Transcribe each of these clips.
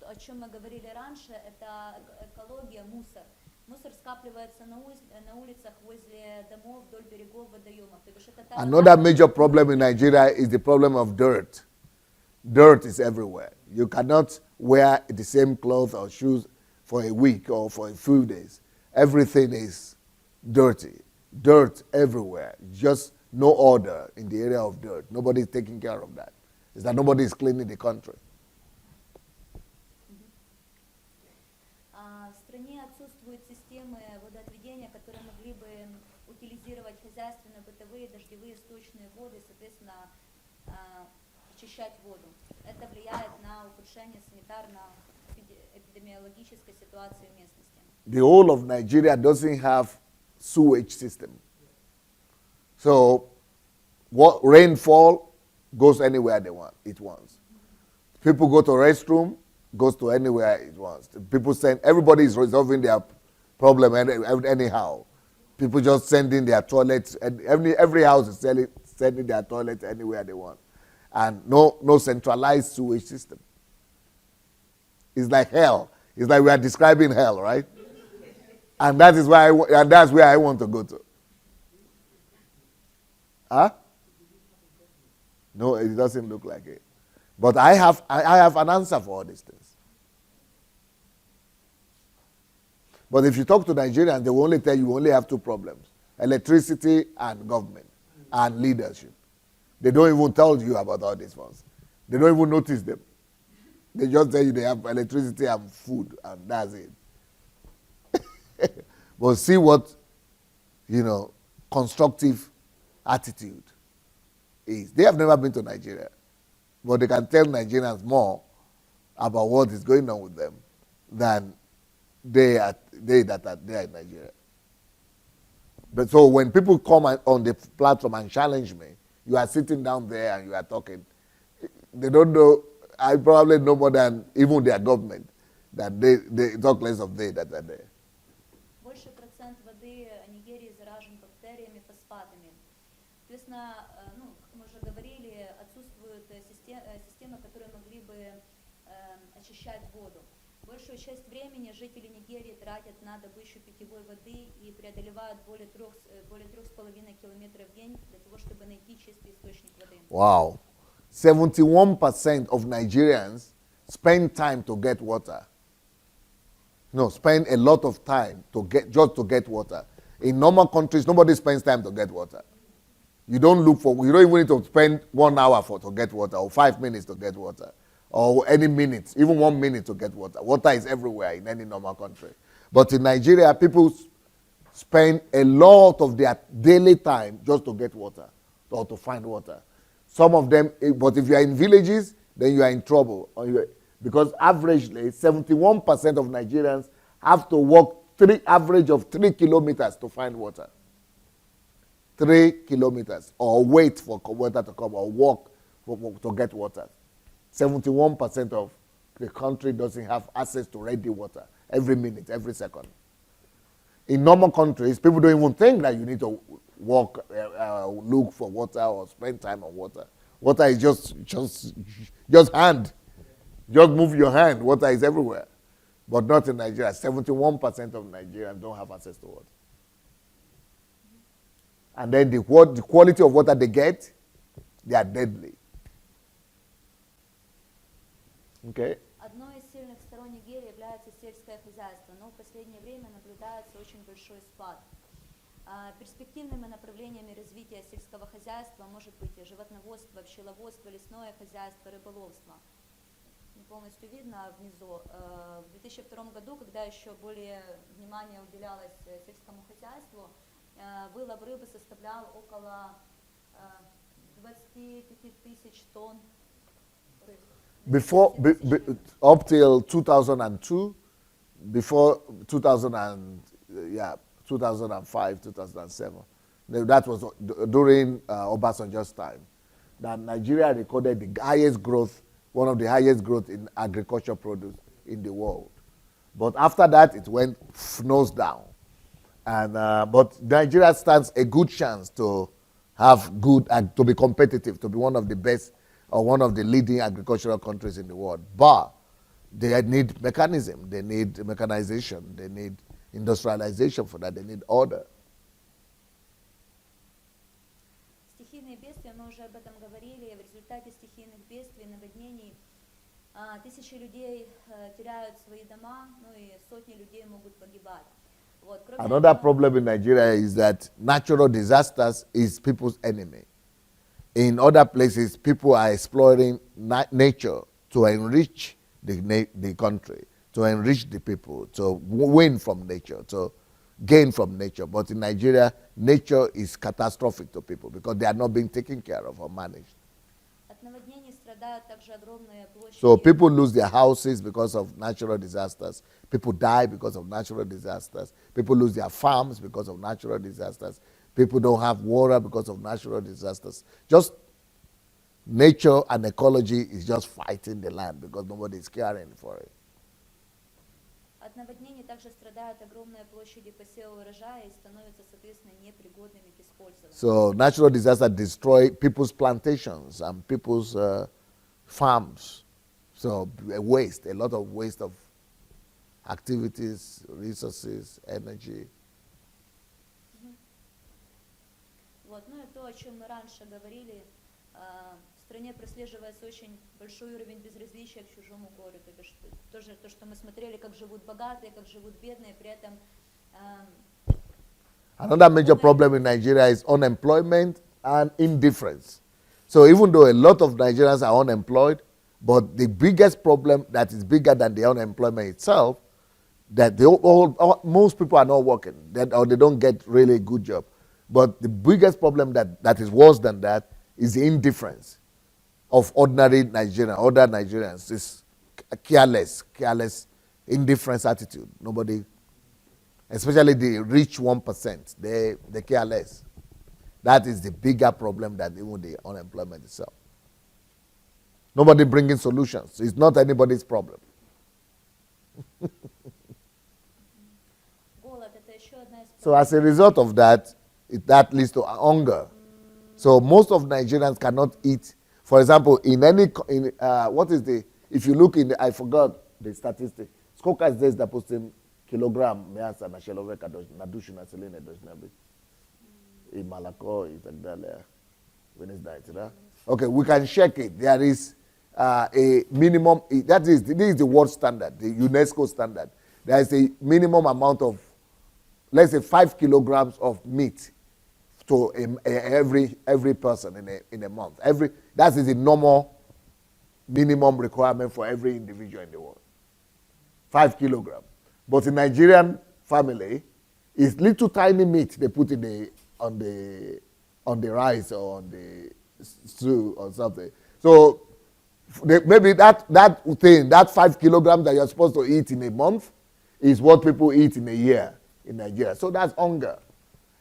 о чем мы говорили раньше, это экология, мусор. Мусор скапливается на улицах, возле домов, вдоль берегов водоемов. Another major problem in Nigeria is the problem of dirt. Dirt is everywhere. You cannot wear the same clothes or shoes for a week or for a few days. Everything is dirty. Dirt everywhere. Just no order in the area of dirt. Nobody is taking care of that. It's that nobody is cleaning the country. В стране отсутствуют системы водоотведения, которые могли бы утилизировать хозяйственные, бытовые, дождевые, сточные воды, соответственно, очищать воду. Это влияет на ухудшение санитарно-эпидемиологической ситуации в местности. The whole of Nigeria doesn't have sewage system. So what rainfall goes anywhere it wants. People go to restroom, goes to anywhere it wants. People send, everybody is resolving their problem anyhow. People just sending their toilets, and every house is sending their toilets anywhere they want. And no centralized sewage system. It's like hell. It's like we are describing hell, right? And that is why that's where I want to go to. Huh? No, it doesn't look like it. But I have an answer for all these things. But if you talk to Nigerians, they will only tell you only have two problems: electricity and government and leadership. They don't even tell you about all these ones. They don't even notice them. They just tell you they have electricity and food, and that's it. But see what, constructive attitude is. They have never been to Nigeria, but they can tell Nigerians more about what is going on with them than they that are there in Nigeria. But so when people come on the platform and challenge me, you are sitting down there and you are talking, they don't know. I probably know more than even their government, that they talk less of they that are there. Больше процент воды Нигерии заражен бактериями, фосфатами. Соответственно, как мы уже говорили, отсутствуют системы, которые могли бы очищать воду. Большую часть времени жители Нигерии тратят на добычу питьевой воды и преодолевают более 3,5 километров в день для того, чтобы найти чистый источник воды. Wow. 71% of Nigerians spend time to get water. No, spend a lot of time to get water. In normal countries, nobody spends time to get water. You don't even need to spend 1 hour to get water, or 5 minutes to get water, or any minutes, even 1 minute to get water. Water is everywhere in any normal country. But in Nigeria, people spend a lot of their daily time just to get water or to find water. Some of them, but if you are in villages, then you are in trouble. Because averagely, 71% of Nigerians have to walk average of 3 kilometers to find water. 3 kilometers, or wait for water to come, or walk to get water. 71% of the country doesn't have access to ready water every minute, every second. In normal countries, people don't even think that you need to walk, look for water or spend time on water. Water is just hand. Just move your hand. Water is everywhere. But not in Nigeria. 71% of Nigerians don't have access to water. And then the quality of water they get, they are deadly. Okay? Одной из сильных сторон Нигерии является сельское хозяйство, но в последнее время наблюдается очень большой спад. Перспективными направлениями развития сельского хозяйства может быть животноводство, пчеловодство, лесное хозяйство, рыболовство. Не полностью видно внизу. В 2002 году, когда еще более внимание уделялось сельскому хозяйству, вылов рыбы составлял около 25 тысяч тонн рыбы. Up till 2002, before 2005, 2007, that was during Obasanjo's time, that Nigeria recorded the highest growth, one of the highest growth in agriculture produce in the world. But after that, it went nose down. And but Nigeria stands a good chance to to be competitive, to be one of the best or one of the leading agricultural countries in the world. But They need mechanism, they need mechanization, they need industrialization for that, they need order. Стихийные бедствия, мы уже об этом говорили, в результате стихийных бедствий, наводнений тысячи людей теряют свои дома, ну и сотни людей могут погибать. Вот. Another problem in Nigeria is that natural disasters is people's enemy. In other places, people are exploiting nature to enrich the country, to enrich the people, to win from nature, to gain from nature. But in Nigeria, nature is catastrophic to people because they are not being taken care of or managed. So people lose their houses because of natural disasters. People die because of natural disasters. People lose their farms because of natural disasters. People don't have water because of natural disasters. Just nature and ecology is just fighting the land because nobody is caring for it. От наводнений также страдают огромные площади посева урожая и становятся, соответственно, непригодными к использованию. So natural disasters destroy people's plantations and people's farms. So a lot of waste of activities, resources, energy. Вот, ну и то, о чем мы раньше говорили, в стране прослеживается очень большой уровень безразличия к чужому горю, то бишь тоже то, что мы смотрели, как живут богатые, как живут бедные, при этом. Another major problem in Nigeria is unemployment and indifference. So even though a lot of Nigerians are unemployed, but the biggest problem that is bigger than the unemployment itself, that most people are not working, or they don't get really a good job. But the biggest problem that is worse than that is the indifference of ordinary Nigerians, other Nigerians. This careless, indifference attitude. Nobody, especially the rich 1%, they care less. That is the bigger problem than even the unemployment itself. Nobody bringing solutions. It's not anybody's problem. So as a result of that, that leads to hunger. So most of Nigerians cannot eat. For example, if you look in I forgot the statistic. Сколько здесь, допустим, килограмм мяса на человека на душу населения должна быть? И молоко и так далее. Okay, we can check it. There is a minimum, this is the world standard, the UNESCO standard. There is a minimum amount of, let's say, 5 kilograms of meat to every person in a month. That is the normal minimum requirement for every individual in the world. 5 kilograms. But in Nigerian family, it's little tiny meat they put on the rice or on the stew or something. So maybe that 5 kilograms that you're supposed to eat in a month is what people eat in a year in Nigeria. So that's hunger.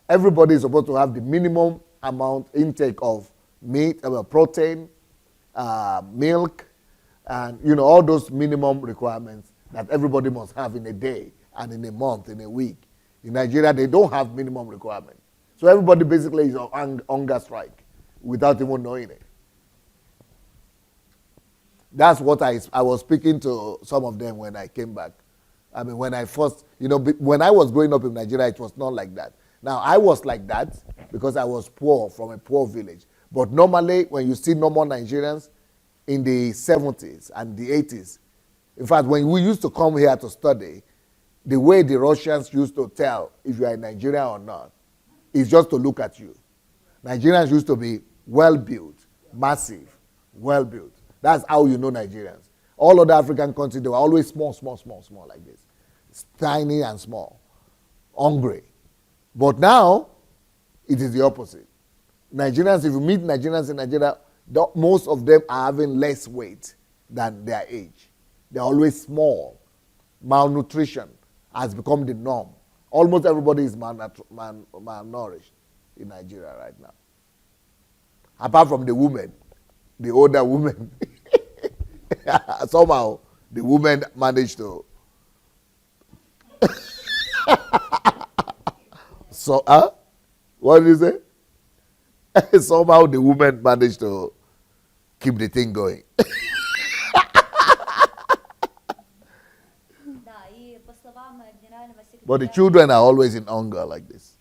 Everybody is supposed to have the minimum amount intake of meat, protein, milk, and all those minimum requirements that everybody must have in a day and in a month, in a week. In Nigeria, they don't have minimum requirements. So everybody basically is on hunger strike without even knowing it. That's what I was speaking to some of them when I came back. I mean, when I was growing up in Nigeria, it was not like that. Now, I was like that because I was poor, from a poor village. But normally, when you see normal Nigerians in the 70s and the 80s, in fact, when we used to come here to study, the way the Russians used to tell if you are in Nigeria or not is just to look at you. Nigerians used to be well-built, massive, well-built. That's how you know Nigerians. All other African countries, they were always small like this. Tiny and small, hungry. But now, it is the opposite. Nigerians, if you meet Nigerians in Nigeria, most of them are having less weight than their age. They're always small. Malnutrition has become the norm. Almost everybody is malnourished in Nigeria right now. Apart from the women, the older women. Somehow, the women managed to. What did you say? Somehow the women managed to keep the thing going. But the секретаря. children are always in hunger like this.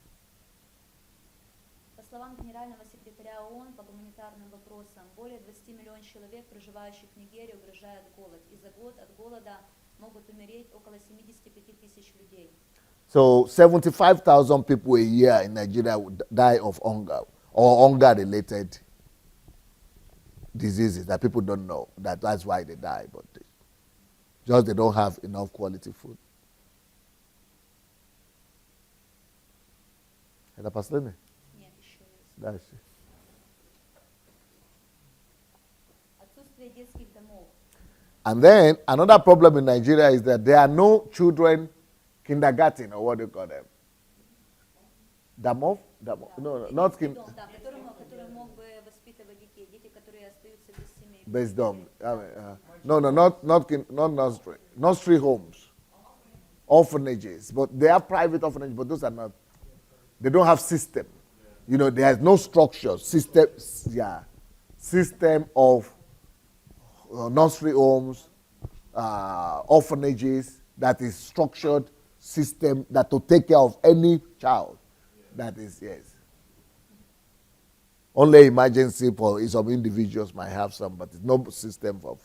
По словам генерального секретаря ООН по гуманитарным вопросам, более 20 миллионов человек, проживающих в Нигерии, угрожает голод. И за год от голода могут умереть около 75 тысяч людей. So 75,000 people a year in Nigeria would die of hunger or hunger-related diseases that people don't know. That's why they die, but they don't have enough quality food. Это последнее? Нет, еще есть. Дальше. Отсутствие детских домов. And then another problem in Nigeria is that there are no children kindergarten, or what do you call them? Damov? No, not Детский kin. дом, да, который мог бы воспитывать детей, дети, которые остаются без семей. Based dom. No, not nursery. Nursery homes, orphanages, but they have private orphanages, but those are not. They don't have system. You know, there is no structure, system of nursery homes, orphanages that is structured system that to take care of any child. That is, yes. Only emergency for some individuals might have some, but it's no system for.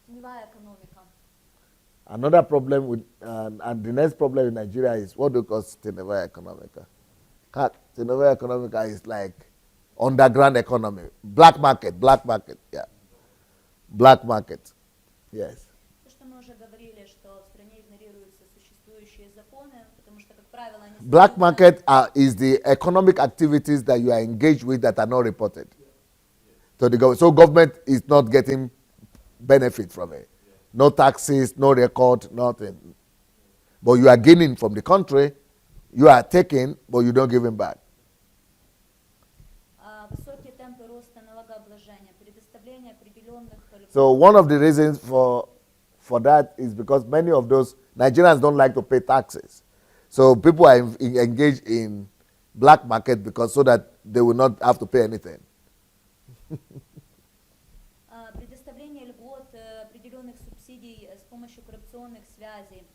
Теневая экономика. Another problem with, and the next problem in Nigeria is what do you call Teneva economica? Teneva economica is like underground economy, black market, yeah. Black market, yes. То, что мы уже говорили, что в стране игнорируются существующие законы, потому что, как правило, они... Black market is the economic activities that you are engaged with that are not reported to the government. So government is not getting benefit from it. No taxes, no record, nothing. But you are gaining from the country, you are taking, but you don't give him back. Высокие темпы роста налогообложения, предоставление определенных... So one of the reasons for that is because many of those Nigerians don't like to pay taxes. So people are engaged in black market because so that they will not have to pay anything. Предоставление льгот, определенных субсидий с помощью коррупционных связей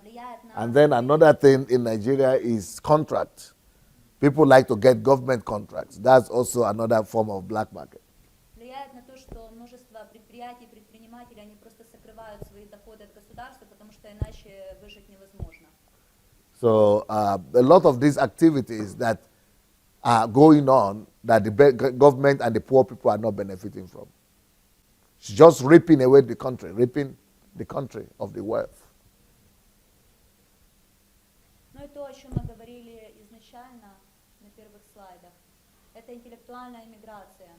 влияет на... And then another thing in Nigeria is contracts. People like to get government contracts. That's also another form of black market. Влияет на то, что множество предприятий, предпринимателей, они просто сокрывают свои доходы от государства, потому что иначе выжить невозможно. So a lot of these activities that are going on that the government and the poor people are not benefiting from. It's just ripping away the country of the wealth. Ну и то, о чем мы говорили изначально на первых слайдах, это интеллектуальная миграция.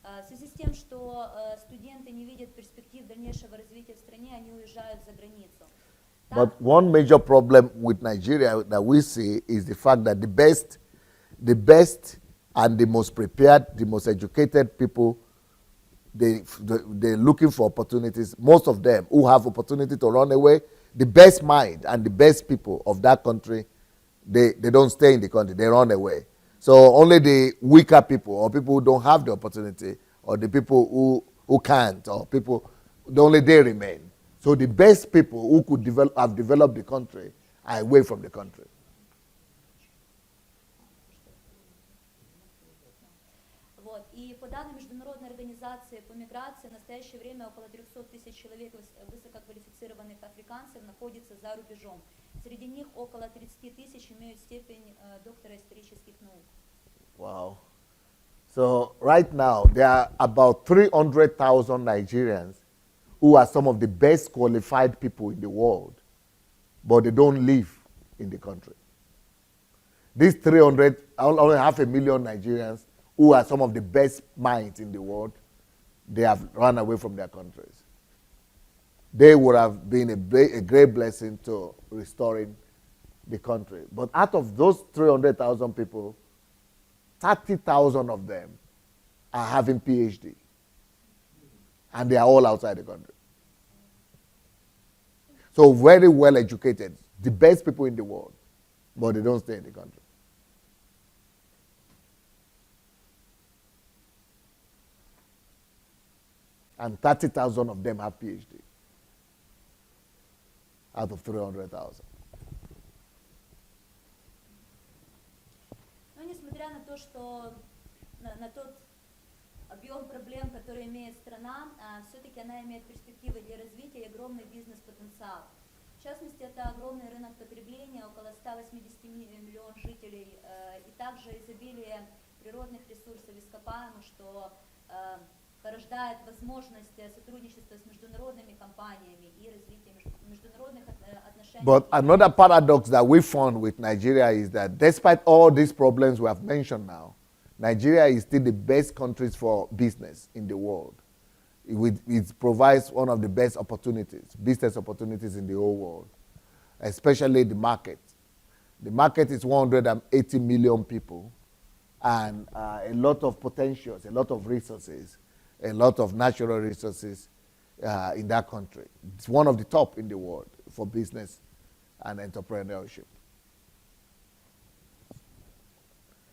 В связи с тем, что студенты не видят перспектив дальнейшего развития в стране, они уезжают за границу. But one major problem with Nigeria that we see is the fact that the best and the most prepared, the most educated people, they're looking for opportunities. Most of them who have opportunity to run away, the best mind and the best people of that country, they don't stay in the country, they run away. So only the weaker people or people who don't have the opportunity or the people who can't or people, only they remain. So the best people who could have developed the country are away from the country. Вот. И по данным Международной организации по миграции, в настоящее время около 300 тысяч человек высококвалифицированных африканцев находится за рубежом. Среди них около 30 тысяч имеют степень доктора исторических наук. Wow. So right now, there are about 300,000 Nigerians who are some of the best qualified people in the world, but they don't live in the country. These 300, only 500,000 Nigerians who are some of the best minds in the world, they have run away from their countries. They would have been a great blessing to restoring the country. But out of those 300,000 people, 30,000 of them are having PhD. And they are all outside the country. So very well educated, the best people in the world, but they don't stay in the country. And 30,000 of them have PhD. out of 300,000. Но несмотря на то, что на тот объем проблем, который имеет страна, все-таки она имеет перспективы для развития и огромный бизнес-потенциал. В частности, это огромный рынок потребления, около 180 миллионов жителей, и также изобилие природных ресурсов ископаемых, что порождает возможность сотрудничества с международными компаниями и развития международных отношений. But another paradox that we found with Nigeria is that despite all these problems we have mentioned now, Nigeria is still the best countries for business in the world. It provides one of the best opportunities, business opportunities in the whole world, especially the market. The market is 180 million people and a lot of potentials, a lot of resources, a lot of natural resources in that country. It's one of the top in the world for business and entrepreneurship.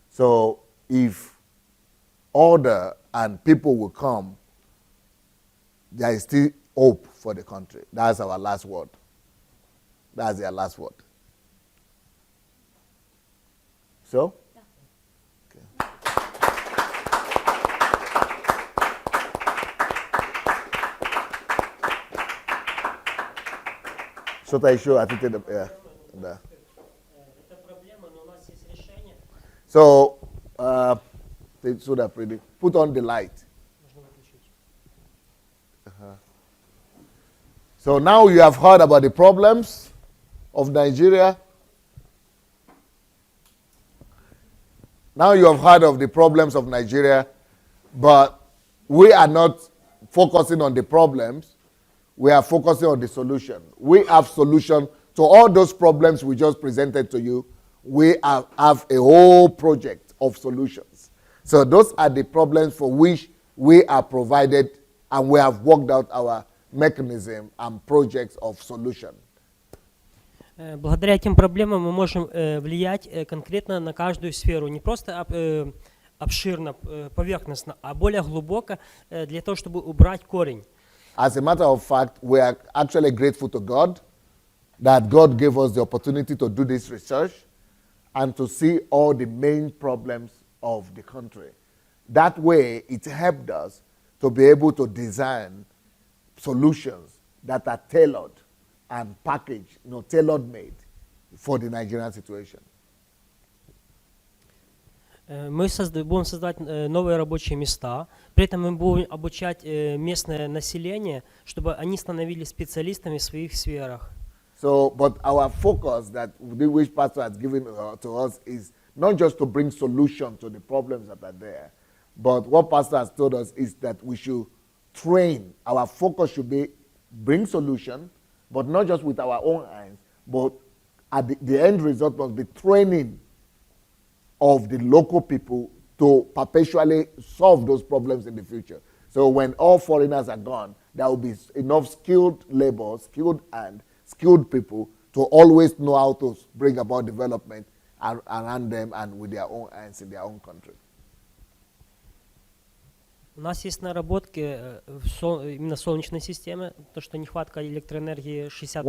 So if order and people will come, there is still hope for the country. That's our last word. That's their last word. So? Да. Okay. Что-то еще ответить? Да. Это проблема, но у нас есть решение. So, so that pretty. Put on the light. Можно выключить. So now you have heard about the problems of Nigeria. Now you have heard of the problems of Nigeria, but we are not focusing on the problems. We are focusing on the solution. We have solution to all those problems we just presented to you. We have a whole project of solutions. So those are the problems for which we are provided, and we have worked out our mechanism and projects of solution. Благодаря этим проблемам мы можем влиять конкретно на каждую сферу, не просто обширно, поверхностно, а более глубоко для того, чтобы убрать корень. As a matter of fact, we are actually grateful to God that God gave us the opportunity to do this research and to see all the main problems of the country. That way, it helped us to be able to design solutions that are tailored and packaged, tailor-made for the Nigerian situation. Мы будем создавать новые рабочие места, при этом мы будем обучать местное население, чтобы они становились специалистами в своих сферах. So, but our focus that which Pastor has given to us is not just to bring solution to the problems that are there, but what Pastor has told us is that we should train. Our focus should be bring solution, but not just with our own hands, but at the end result must be training of the local people to perpetually solve those problems in the future. So when all foreigners are gone, there will be enough skilled labor, skilled people to always know how to bring about development around them and with their own hands in their own country. У нас есть наработки именно солнечной системы, то что нехватка электроэнергии 60%.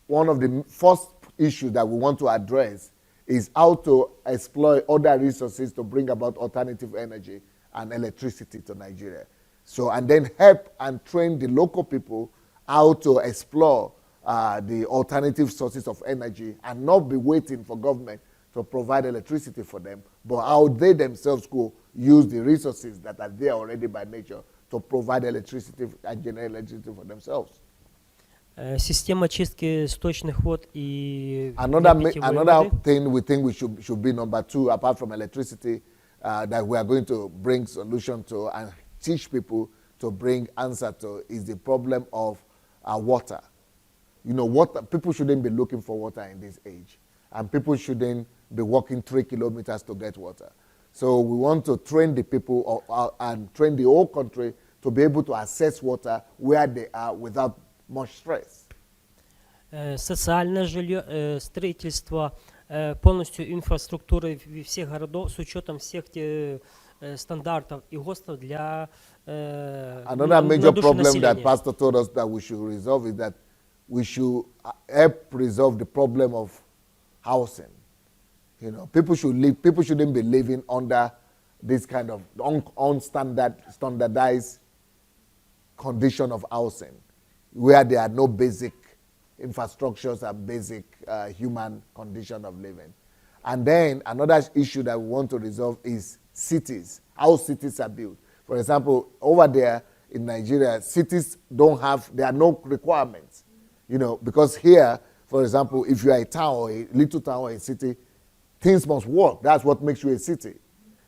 One of the first issues that we want to address is how to exploit other resources to bring about alternative energy and electricity to Nigeria. So, and then help and train the local people how to explore the alternative sources of energy and not be waiting for government to provide electricity for them, but how they themselves could use the resources that are there already by nature to provide electricity and generate electricity for themselves. Система чистки сточных вод и Another thing we think we should be number two, apart from electricity, that we are going to bring solution to and teach people to bring answer to is the problem of water. Water, people shouldn't be looking for water in this age, and people shouldn't be walking 3 kilometers to get water. So we want to train the people and train the whole country to be able to access water where they are without much stress. Социальное жилье, строительство, полностью инфраструктуры всех городов с учетом всех стандартов и ГОСТов для Another на major душу problem that населения. Pastor told us that we should resolve is that we should help resolve the problem of housing. You know, people shouldn't be living under this kind of standardized condition of housing, where there are no basic infrastructures and basic human condition of living. And then another issue that we want to resolve is cities, how cities are built. For example, over there in Nigeria, cities there are no requirements, you know, because here, for example, if you are a town or a little town or a city, things must work. That's what makes you a city.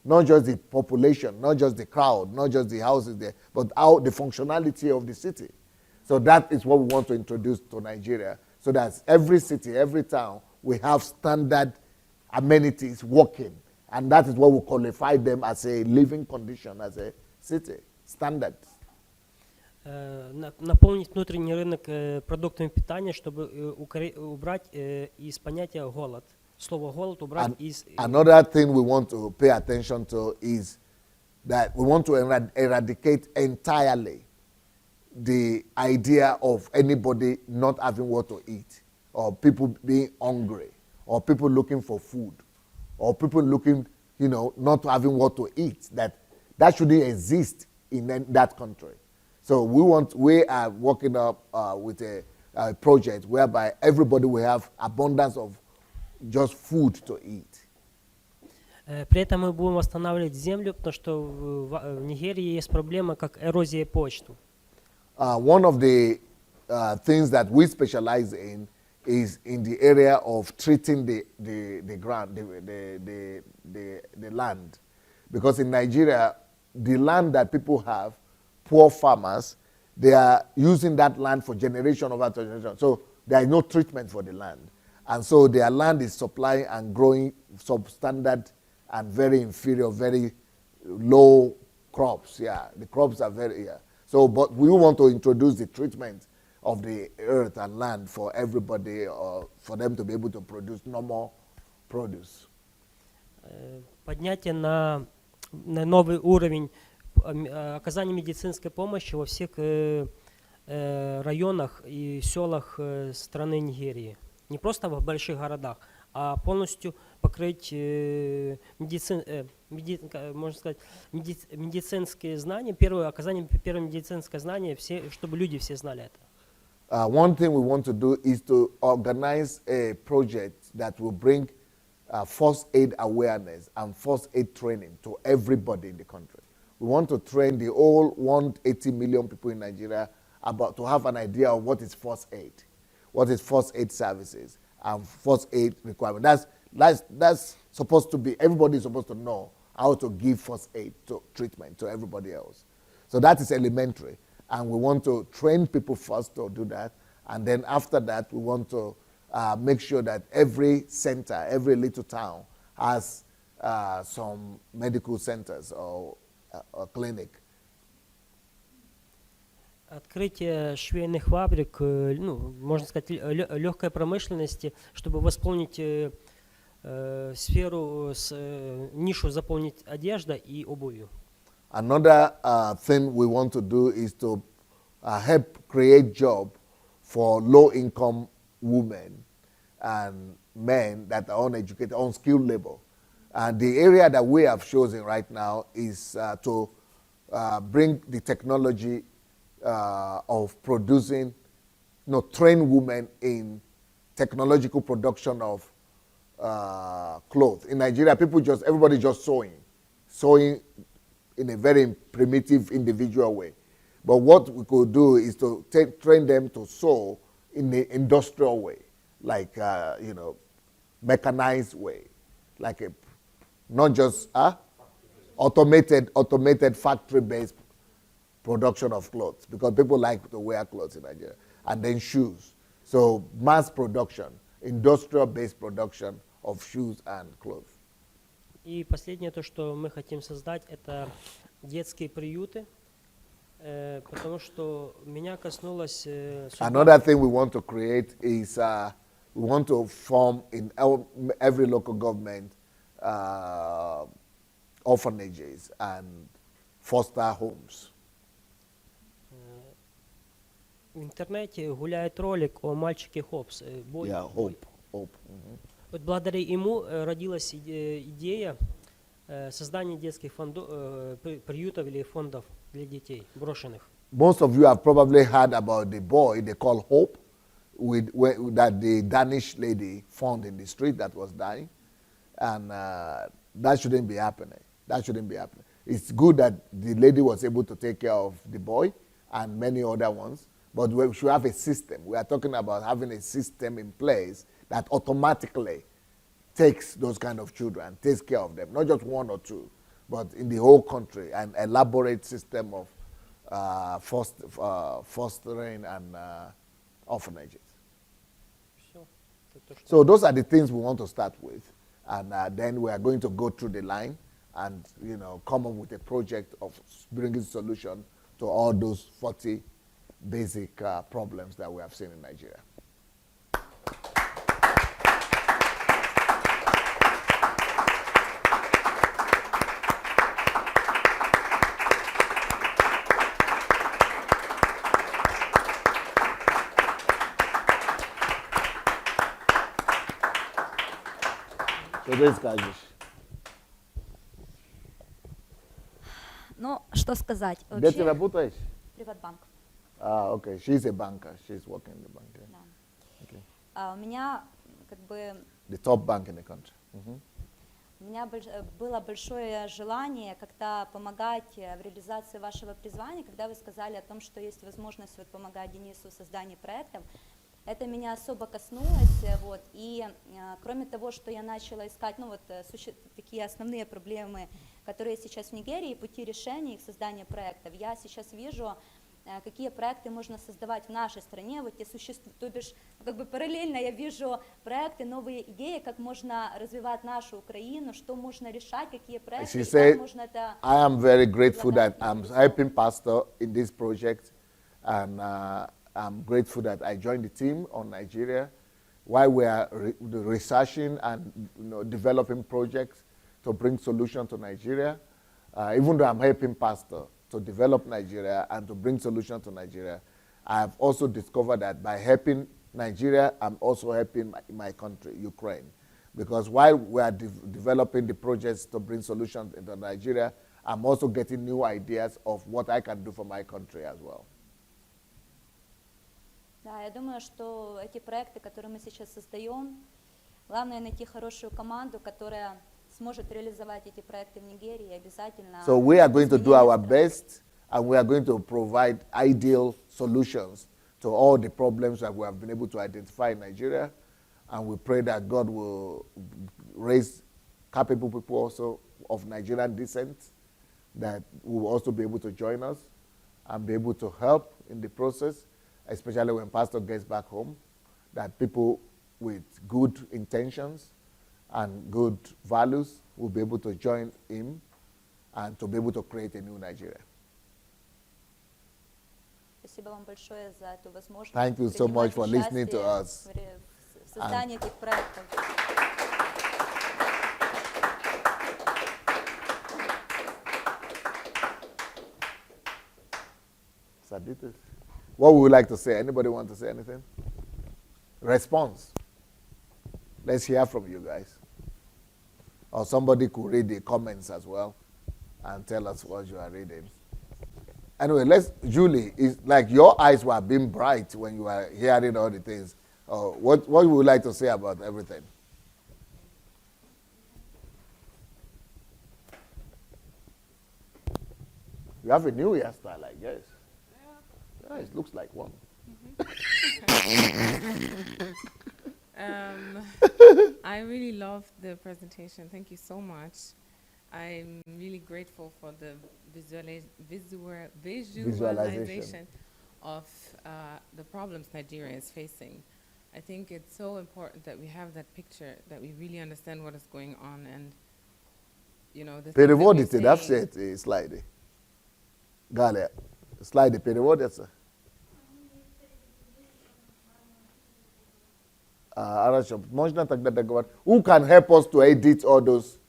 Not just the population, not just the crowd, not just the houses there, but how the functionality of the city. So that is what we want to introduce to Nigeria, so that every city, every town, we have standard amenities working. And that is what we qualify them as a living condition, as a city, standards. Наполнить внутренний рынок продуктами питания, чтобы убрать из понятия голод. Слово голод убрать из... Another thing we want to pay attention to is that we want to eradicate entirely the idea of anybody not having what to eat, or people being hungry, or people looking for food, or people looking, you know, not having what to eat. That shouldn't exist in that country. So we are working up with a project whereby everybody will have abundance of just food to eat. При этом мы будем восстанавливать землю, потому что в Нигерии есть проблема, как эрозия почвы. One of the things that we specialize in is in the area of treating the ground, the land. Because in Nigeria, the land that people have, poor farmers, they are using that land for generation over generation. So there is no treatment for the land. And so their land is supplying and growing substandard and very inferior, very low crops. Yeah, the crops are very, yeah. So, but we want to introduce the treatment of the earth and land for everybody, or for them to be able to produce normal produce. Поднятие на новый уровень оказания медицинской помощи во всех районах и селах страны Нигерии. Не просто в больших городах, а полностью покрыть можно сказать, медицинские знания, оказание первого медицинского знания, чтобы люди все знали это. One thing we want to do is to organize a project that will bring first aid awareness and first aid training to everybody in the country. We want to train the whole 180 million people in Nigeria about to have an idea of what is first aid, what is first aid services, and first aid requirement. That's supposed to be, everybody is supposed to know how to give first aid treatment to everybody else. So that is elementary. And we want to train people first to do that. And then after that, we want to make sure that every center, every little town has some medical centers or clinic. Открытие швейных фабрик, можно сказать, легкой промышленности, чтобы восполнить сферу, нишу заполнить одеждой и обувью. Another thing we want to do is to help create job for low-income women and men that are uneducated, unskilled labor. And the area that we have chosen right now is to bring the technology of producing, train women in technological production of clothes. In Nigeria, everybody just sewing in a very primitive, individual way. But what we could do is to train them to sew in the industrial way, like, mechanized way, like not just automated factory-based production of clothes, because people like to wear clothes in Nigeria, and then shoes. So mass production, industrial-based production of shoes and clothes. И последнее, то, что мы хотим создать, это детские приюты, потому что меня коснулось... Another thing we want to create is we want to form in every local government orphanages and foster homes. В интернете гуляет ролик о мальчике Хопс. Yeah, hope. Mhm. Вот благодаря ему родилась идея создания детских приютов или фондов для детей брошенных. Most of you have probably heard about the boy they call Hope, that the Danish lady found in the street that was dying. And that shouldn't be happening. That shouldn't be happening. It's good that the lady was able to take care of the boy and many other ones, but we should have a system. We are talking about having a system in place that automatically takes those kind of children, takes care of them, not just one or two, but in the whole country, an elaborate system of fostering and orphanages. So those are the things we want to start with, and then we are going to go through the line and come up with a project of bringing solution to all those 40 basic problems that we have seen in Nigeria. So this скажешь? Ну, что сказать? Где ты работаешь? Приватбанк. Okay. She's a banker. She's working in the bank. Yeah. Да. Okay. У меня как бы The top bank in the country. у меня было большое желание как-то помогать в реализации вашего призвания, когда вы сказали о том, что есть возможность вот помогать Денису в создании проектов. Это меня особо коснулось, вот, и кроме того, что я начала искать, такие основные проблемы, которые есть сейчас в Нигерии, пути решения их создания проектов, я сейчас вижу, какие проекты можно создавать в нашей стране, вот те существуют, то бишь, как бы параллельно я вижу проекты, новые идеи, как можно развивать нашу Украину, что можно решать, какие проекты, She и как said, можно это... I am very grateful that I'm helping Pastor in this project, and I'm grateful that I joined the team on Nigeria while we are researching and developing projects to bring solutions to Nigeria. Even though I'm helping Pastor to develop Nigeria and to bring solutions to Nigeria, I have also discovered that by helping Nigeria, I'm also helping my country, Ukraine. Because while we are developing the projects to bring solutions into Nigeria, I'm also getting new ideas of what I can do for my country as well. Да, я думаю, что эти проекты, которые мы сейчас создаем, главное найти хорошую команду, которая сможет реализовать эти проекты в Нигерии обязательно. So we are going to do our best, and we are going to provide ideal solutions to all the problems that we have been able to identify in Nigeria, and we pray that God will raise capable people also of Nigerian descent that will also be able to join us and be able to help in the process, especially when Pastor gets back home, that people with good intentions and good values will be able to join him and to be able to create a new Nigeria. Спасибо вам большое за эту возможность. Thank you so much for listening to us. В создании этих проектов. Saditas, what would you like to say? Anybody want to say anything? Response. Let's hear from you guys. Or somebody could read the comments as well and tell us what you are reading. Anyway, Julie, it's like your eyes were being bright when you were hearing all the things. What would you like to say about everything? You have a new hairstyle, I guess. Yeah, it looks like one. I really loved the presentation. Thank you so much. I'm really grateful for the visualization of the problems Nigeria is facing. I think it's so important that we have that picture, that we really understand what is going on, and the Переводите, да, все эти слайды? Галя, слайды переводятся? Хорошо, можно тогда договорить? Who can help us to edit all those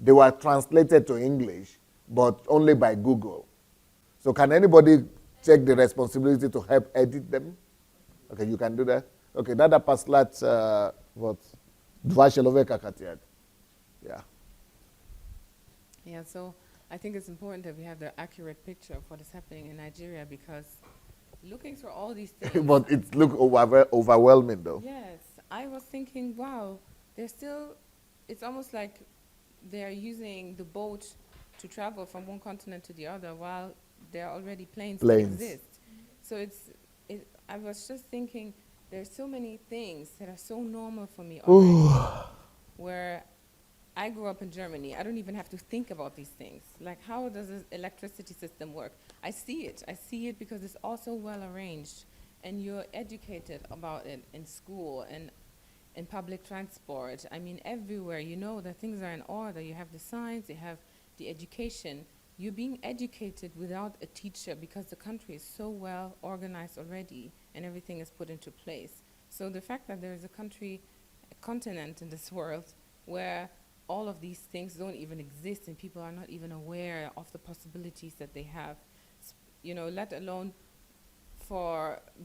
they were translated to English, but only by Google. So can anybody take the responsibility to help edit them? Okay, you can do that. Okay, Dada Paslat, what? Dva Shelove Kakatiad. Yeah. Yeah, so I think it's important that we have the accurate picture of what is happening in Nigeria, because looking through all these things. But it looked overwhelming though. Yes, I was thinking, wow, they're still, it's almost like they're using the boat to travel from one continent to the other while there are already planes that exist. So I was just thinking, there's so many things that are so normal for me already, where I grew up in Germany. I don't even have to think about these things. Like, how does the electricity system work? I see it because it's all so well arranged, and you're educated about it in school and in public transport. I mean, everywhere, you know that things are in order. You have the science, you have the education. You're being educated without a teacher because the country is so well organized already and everything is put into place. So the fact that there is a country, a continent in this world where all of these things don't even exist and people are not even aware of the possibilities that they have, you know, let alone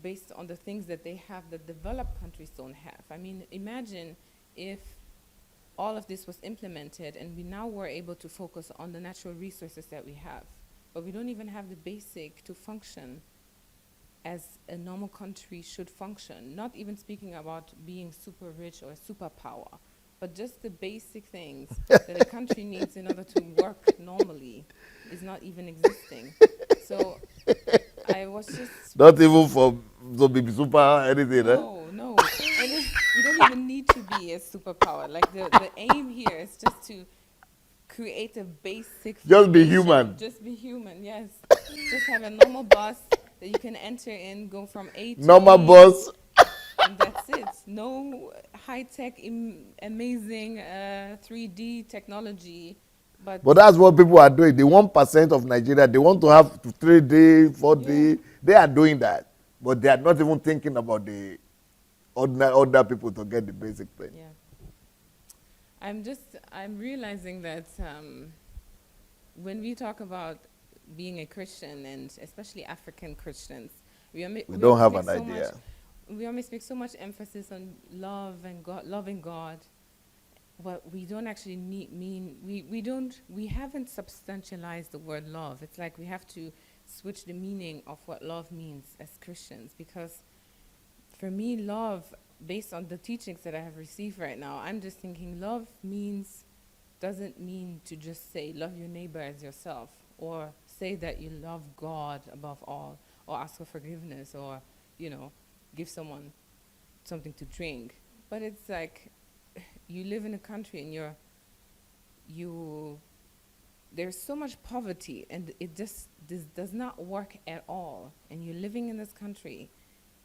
based on the things that they have that developed countries don't have. I mean, imagine if all of this was implemented and we now were able to focus on the natural resources that we have, but we don't even have the basic to function as a normal country should function, not even speaking about being super rich or a superpower, but just the basic things that a country needs in order to work normally is not even existing. So I was just... Not even for to be super anything, No. And you don't even need to be a superpower. Like, the aim here is just to create a basic... Just be foundation. human. Just be human, yes. Just have a normal bus that you can enter in, go from A to Normal B. bus. And that's it. No high-tech, amazing 3D technology. But that's what people are doing. The 1% of Nigeria, they want to have 3D, 4D. Yeah. They are doing that. But they are not even thinking about the other people to get the basic thing. yeah. I'm realizing that when we talk about being a Christian, and especially African Christians, we don't have always an make so idea. we always make so much emphasis on love and God, loving God, but we don't actually we haven't substantialized the word love. It's like we have to switch the meaning of what love means as Christians, because for me, love, based on the teachings that I have received right now, I'm just thinking love doesn't mean to just say love your neighbor as yourself, or say that you love God above all, or ask for forgiveness, or, you know, give someone something to drink. But it's like you live in a country and there's so much poverty, and this does not work at all. And you're living in this country,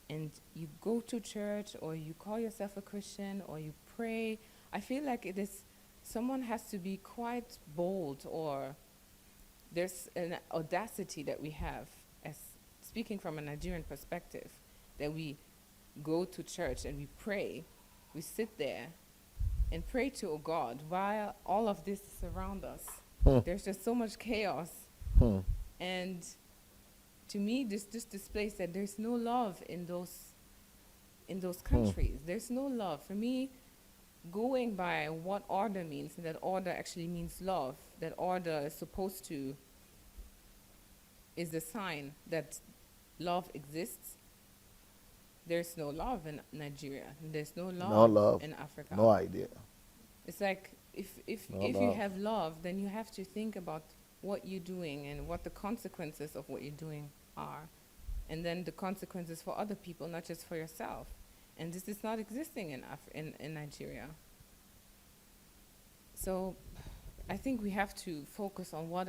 and you go to church, or you call yourself a Christian, or you pray. I feel like someone has to be quite bold, or there's an audacity that we have, as speaking from a Nigerian perspective, that we go to church and we pray. We sit there and pray to a God while all of this is around us. There's just so much chaos. And to me, this just displays that there's no love in those countries. There's no love. For me, going by what order means, and that order actually means love, that order is the sign that love exists. There's no love in Nigeria. There's no love in Africa. No idea. It's like if you have love, then you have to think about what you're doing and what the consequences of what you're doing are, and then the consequences for other people, not just for yourself. And this is not existing in Nigeria. So I think we have to focus on what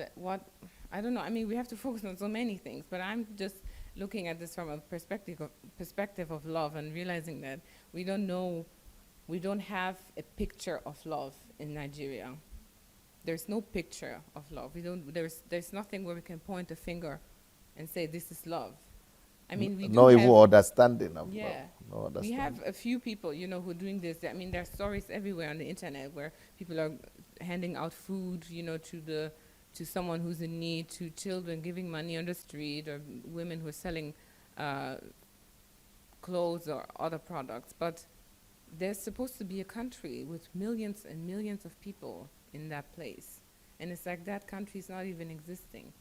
I don't know. I mean, we have to focus on so many things, but I'm just looking at this from a perspective of love, and realizing that we don't have a picture of love in Nigeria. There's no picture of love. There's nothing where we can point a finger and say this is love. I mean, we do No even have, understanding of yeah, no we understanding. have a few people, you know, who are doing this. I mean, there are stories everywhere on the internet where people are handing out food, you know, to someone who's in need, to children, giving money on the street, or women who are selling clothes or other products. But there's supposed to be a country with millions and millions of people in that place, and it's like that country is not even existing.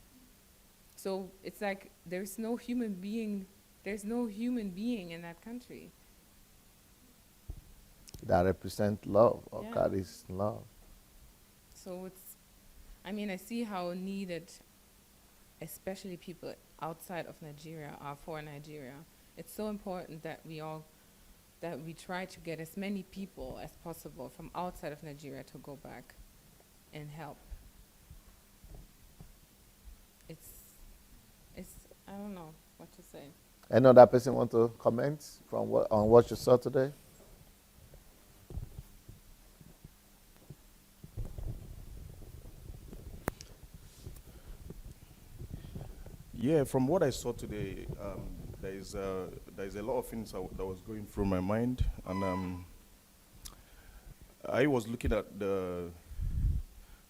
So it's like there's no human being in that country. That represent love or Yeah. carries love. So it's, I mean, I see how needed, especially people outside of Nigeria are for Nigeria. It's so important that we try to get as many people as possible from outside of Nigeria to go back and help. It's I don't know what to say. Any other person want to comment on what you saw today? Yeah, from what I saw today, there is a lot of things that was going through my mind, and I was looking at the.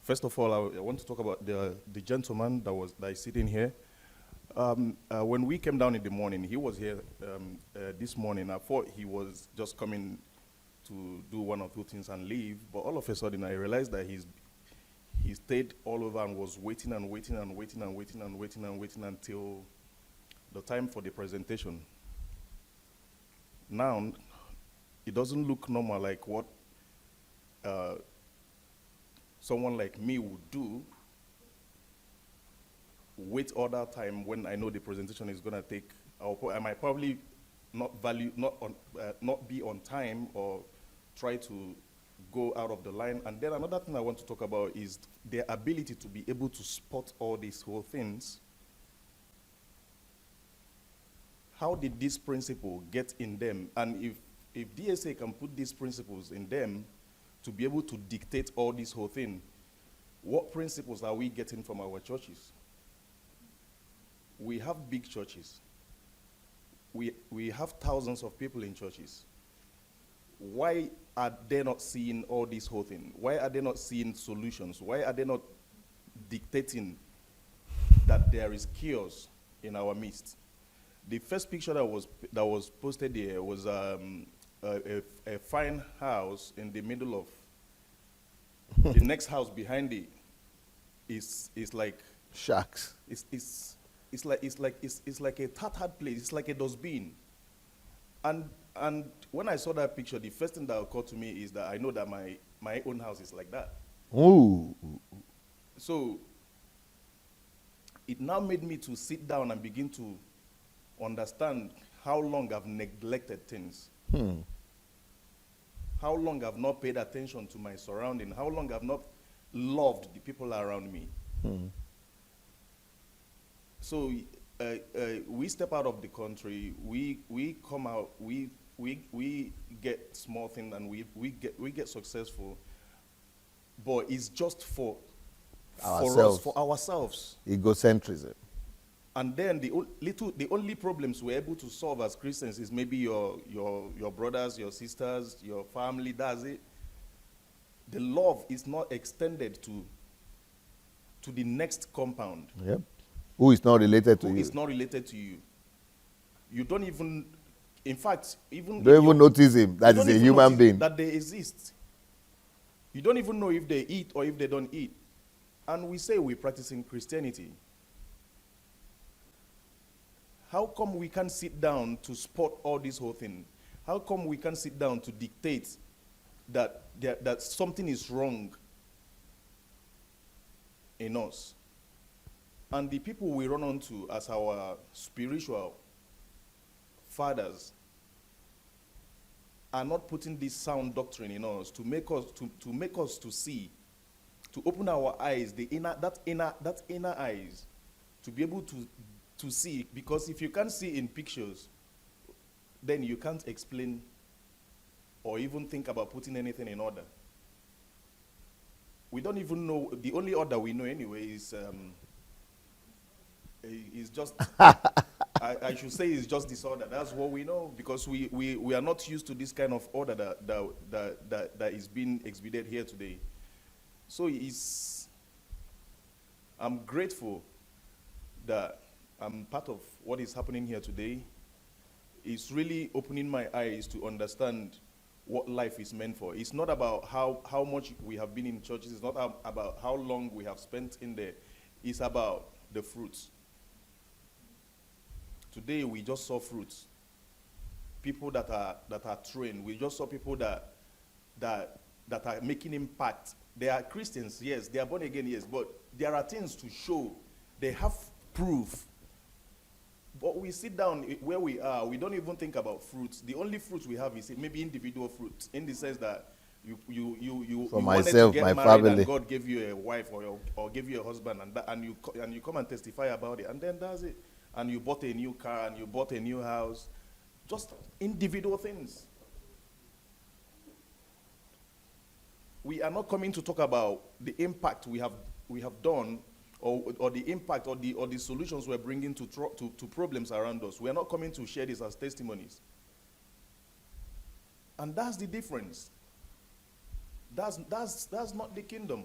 First of all, I want to talk about the gentleman that is sitting here. When we came down in the morning, he was here this morning. I thought he was just coming to do one or two things and leave, but all of a sudden I realized that he stayed all over and was waiting and waiting and waiting and waiting and waiting and waiting until the time for the presentation. Now, it doesn't look normal like what someone like me would do. Wait all that time when I know the presentation is going to take. I might probably not be on time or try to go out of the line. And then another thing I want to talk about is their ability to be able to spot all these whole things. How did this principle get in them? And if DSA can put these principles in them to be able to dictate all this whole thing, what principles are we getting from our churches? We have big churches. We have thousands of people in churches. Why are they not seeing all this whole thing? Why are they not seeing solutions? Why are they not dictating that there is chaos in our midst? The first picture that was posted there was a fine house in the middle of the next house behind it is like Sharks. It's like a tattered place. It's like a dustbin. And when I saw that picture, the first thing that occurred to me is that I know that my own house is like that. Ooh. So it now made me to sit down and begin to understand how long I've neglected things. How long I've not paid attention to my surrounding. How long I've not loved the people around me. So we step out of the country, we come out, we get small things and we get successful, but it's just for ourselves. Egocentrism. And then the only problems we're able to solve as Christians is maybe your brothers, your sisters, your family. That's it. The love is not extended to the next compound. Yep. Who is not related to you? Who is not related to you. You don't even, in fact, even don't even notice him that is a human being. That they exist. You don't even know if they eat or if they don't eat. And we say we're practicing Christianity. How come we can't sit down to spot all this whole thing? How come we can't sit down to dictate that something is wrong in us? And the people we run onto as our spiritual fathers are not putting this sound doctrine in us to make us to see, to open our eyes, that inner eyes, to be able to see. Because if you can't see in pictures, then you can't explain or even think about putting anything in order. We don't even know, the only order we know anyway is just I should say it's just disorder. That's what we know, because we are not used to this kind of order that is being exhibited here today. So I'm grateful that I'm part of what is happening here today. It's really opening my eyes to understand what life is meant for. It's not about how much we have been in churches. It's not about how long we have spent in there. It's about the fruits. Today we just saw fruits. People that are trained. We just saw people that are making impact. They are Christians, yes. They are born again, yes. But there are things to show. They have proof. But we sit down where we are, we don't even think about fruits. The only fruits we have is maybe individual fruits, in the sense that you For wanted myself, to get my married family. and God gave you a wife or gave you a husband, and you come and testify about it, and then that's it. And you bought a new car and you bought a new house. Just individual things. We are not coming to talk about the impact we have done, or the impact or the solutions we're bringing to problems around us. We are not coming to share this as testimonies. And that's the difference. That's not the kingdom.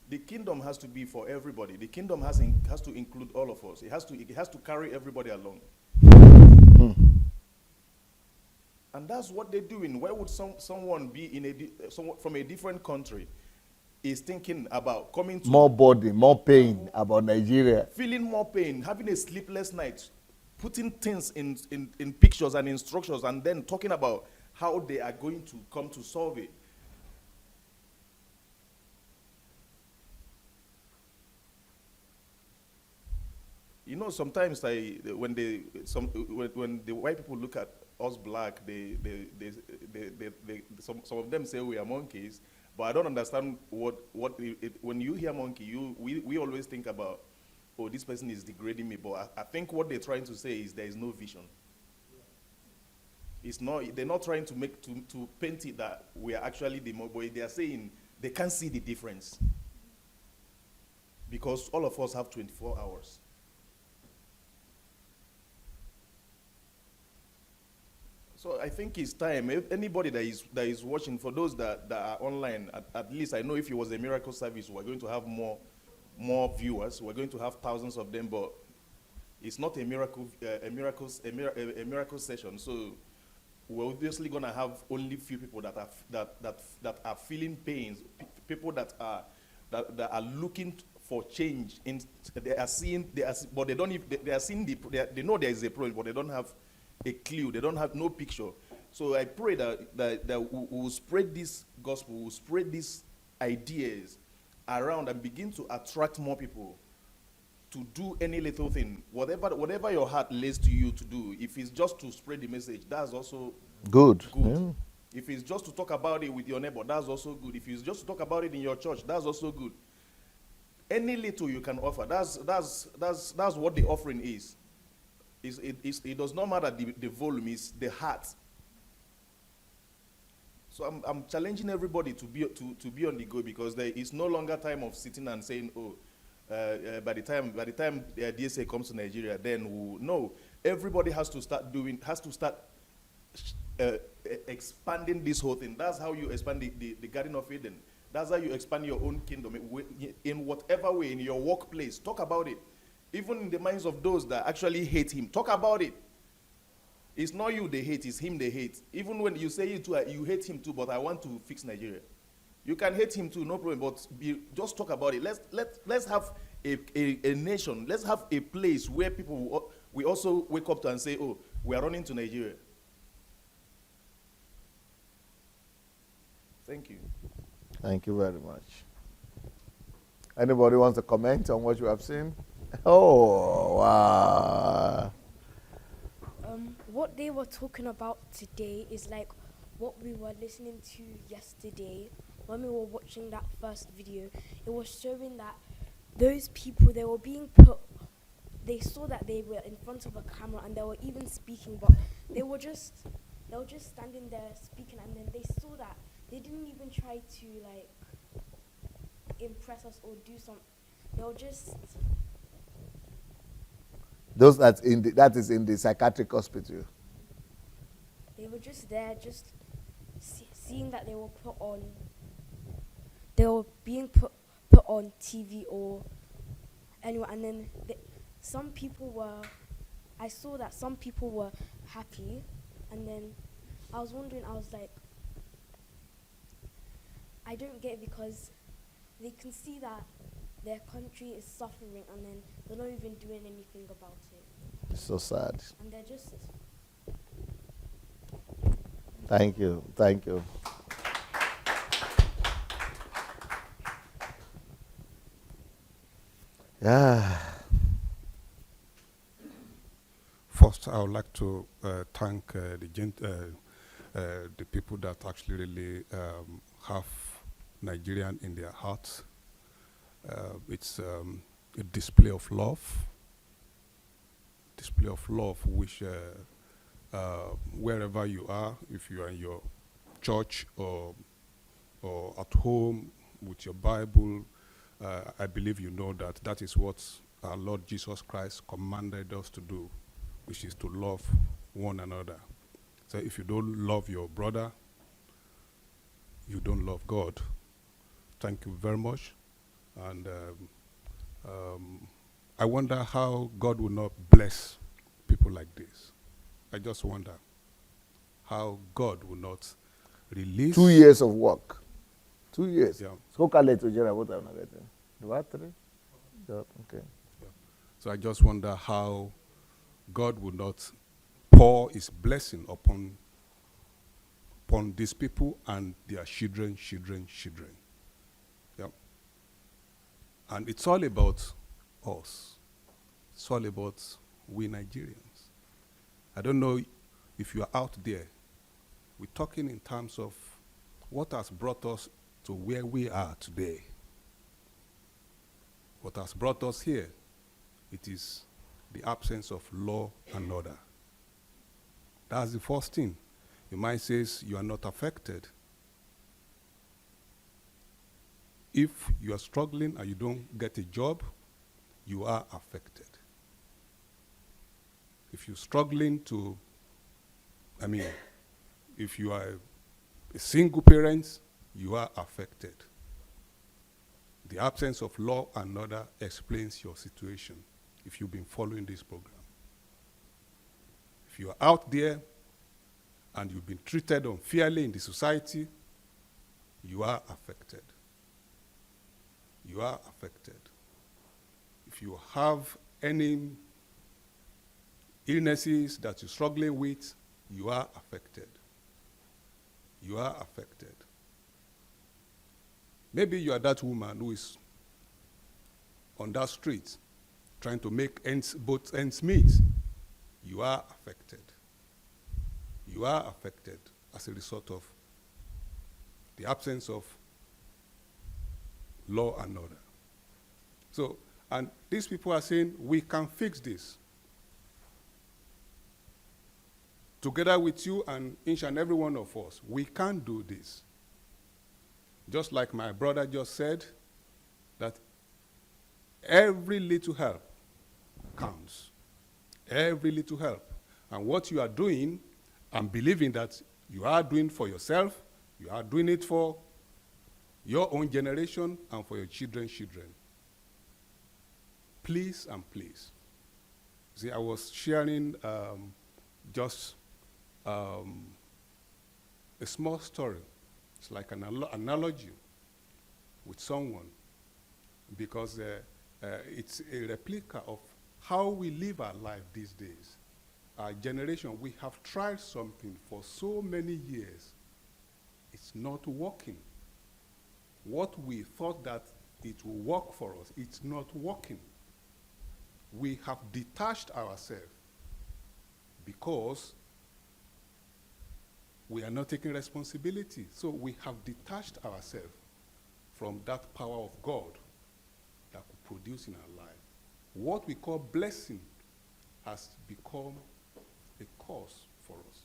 The kingdom has to be for everybody. The kingdom has to include all of us. It has to carry everybody along. And that's what they're doing. Why would someone be someone from a different country is thinking about coming to More body, more pain about Nigeria. feeling more pain, having a sleepless night, putting things in pictures and instructions, and then talking about how they are going to come to solve it. You know, sometimes when the white people look at us black, some of them say we are monkeys, but I don't understand when you hear monkey, we always think about, oh, this person is degrading me. But I think what they're trying to say is there is no vision. It's not. They're not trying to paint it that we are actually the monkey. They are saying they can't see the difference, because all of us have 24 hours. So I think it's time. If anybody that is watching, for those that are online, at least I know if it was a miracle service, we're going to have more viewers. We're going to have thousands of them, but it's not a miracle session. So we're obviously going to have only few people that are feeling pains, people that are looking for change. They are seeing, but they don't. They are seeing they know there is a problem, but they don't have a clue. They don't have no picture. So I pray that we will spread this gospel, we'll spread these ideas around and begin to attract more people to do any little thing. Whatever your heart lays to you to do, if it's just to spread the message, that's also Good. good. Yeah. If it's just to talk about it with your neighbor, that's also good. If it's just to talk about it in your church, that's also good. Any little you can offer, that's what the offering is. It does not matter the volume, it's the heart. So I'm challenging everybody to be on the go, because there is no longer time of sitting and saying, oh, by the time the DSA comes to Nigeria, then we'll no. Everybody has to start expanding this whole thing. That's how you expand the Garden of Eden. That's how you expand your own kingdom in whatever way, in your workplace. Talk about it. Even in the minds of those that actually hate him, talk about it. It's not you they hate, it's him they hate. Even when you say you hate him too, but I want to fix Nigeria. You can hate him too, no problem, but just talk about it. Let's have a nation. Let's have a place where people we also wake up to and say, oh, we are running to Nigeria. Thank you. Thank you very much. Anybody wants to comment on what you have seen? Oh, wow. What they were talking about today is like what we were listening to yesterday when we were watching that first video. It was showing that those people, they were being put, they saw that they were in front of a camera and they were even speaking, but they were just standing there speaking, and then they saw that they didn't even try to like impress us or do something. They were just Those that is in the psychiatric hospital. They were just there, just seeing that they were put on. They were being put on TV or anyway, and then some people were. I saw that some people were happy, and then I was wondering. I was like, I don't get it, because they can see that their country is suffering, and then they're not even doing anything about it. It's so sad. And they're just. Thank you. Thank you. Yeah. First, I would like to thank the people that actually really have Nigerian in their hearts. It's a display of love, which wherever you are, if you are in your church or at home with your Bible, I believe you know that that is what our Lord Jesus Christ commanded us to do, which is to love one another. So if you don't love your brother, you don't love God. Thank you very much. And I wonder how God will not bless people like this. I just wonder how God will not release. 2 years of work. 2 years. Yeah. So calculate, Jerry, what I'm getting. About 3? Yeah, okay. So I just wonder how God will not pour his blessing upon these people and their children. Yeah. And it's all about us. It's all about we Nigerians. I don't know if you are out there. We're talking in terms of what has brought us to where we are today. What has brought us here, it is the absence of law and order. That's the first thing. Your mind says you are not affected. If you are struggling and you don't get a job, you are affected. If you're struggling to, if you are a single parent, you are affected. The absence of law and order explains your situation if you've been following this program. If you are out there and you've been treated unfairly in the society, you are affected. You are affected. If you have any illnesses that you're struggling with, you are affected. You are affected. Maybe you are that woman who is on that street trying to make both ends meet. You are affected. You are affected as a result of the absence of law and order. So, and these people are saying, we can fix this. Together with you and each and every one of us, we can do this. Just like my brother just said, that every little help counts. Every little help. And what you are doing, I'm believing that you are doing for yourself, you are doing it for your own generation and for your children's children. Please and please. See, I was sharing just a small story. It's like an analogy with someone, because it's a replica of how we live our life these days. Our generation, we have tried something for so many years. It's not working. What we thought that it will work for us, it's not working. We have detached ourselves because we are not taking responsibility. So we have detached ourselves from that power of God that could produce in our life. What we call blessing has become a cause for us.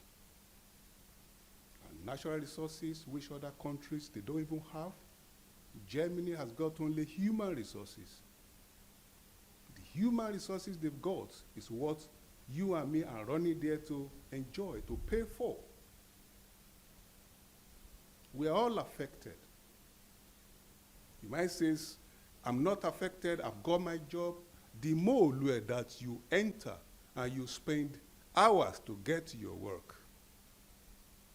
And natural resources, which other countries, they don't even have. Germany has got only human resources. The human resources they've got is what you and me are running there to enjoy, to pay for. We are all affected. You might say, I'm not affected, I've got my job. The more that you enter and you spend hours to get to your work,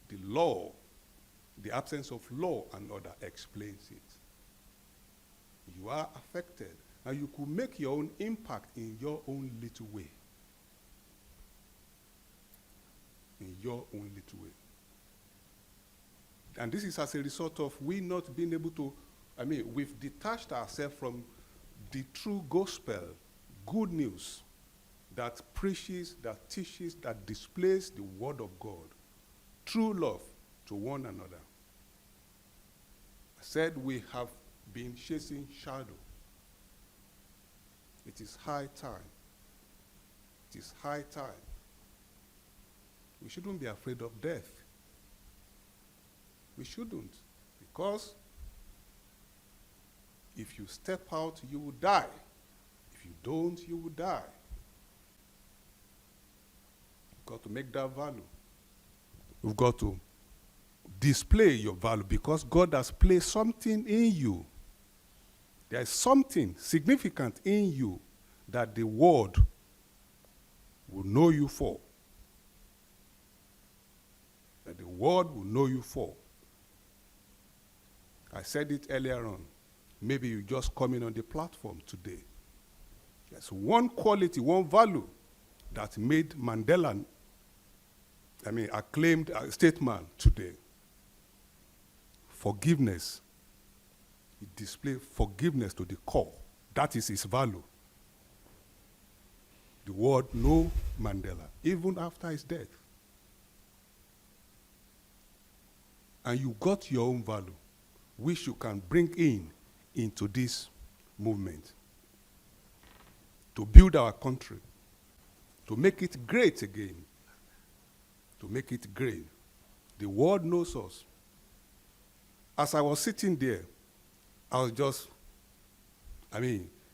the law, the absence of law and order explains it. You are affected, and you could make your own impact in your own little way. In your own little way. And this is as a result of we not being able to, we've detached ourselves from the true gospel, good news, that preaches, that teaches, that displays the word of God, true love to one another. I said we have been chasing shadow. It is high time. It is high time. We shouldn't be afraid of death. We shouldn't, because if you step out, you will die. If you don't, you will die. You've got to make that value. You've got to display your value because God has placed something in you. There is something significant in you that the world will know you for. That the world will know you for. I said it earlier on. Maybe you just come in on the platform today. There's one quality, one value that made Mandela, acclaimed statesman today. Forgiveness. He displayed forgiveness to the core. That is his value. The world know Mandela, even after his death. And you got your own value, which you can bring into this movement to build our country, to make it great again, to make it great. The world knows us. As I was sitting there, I was just,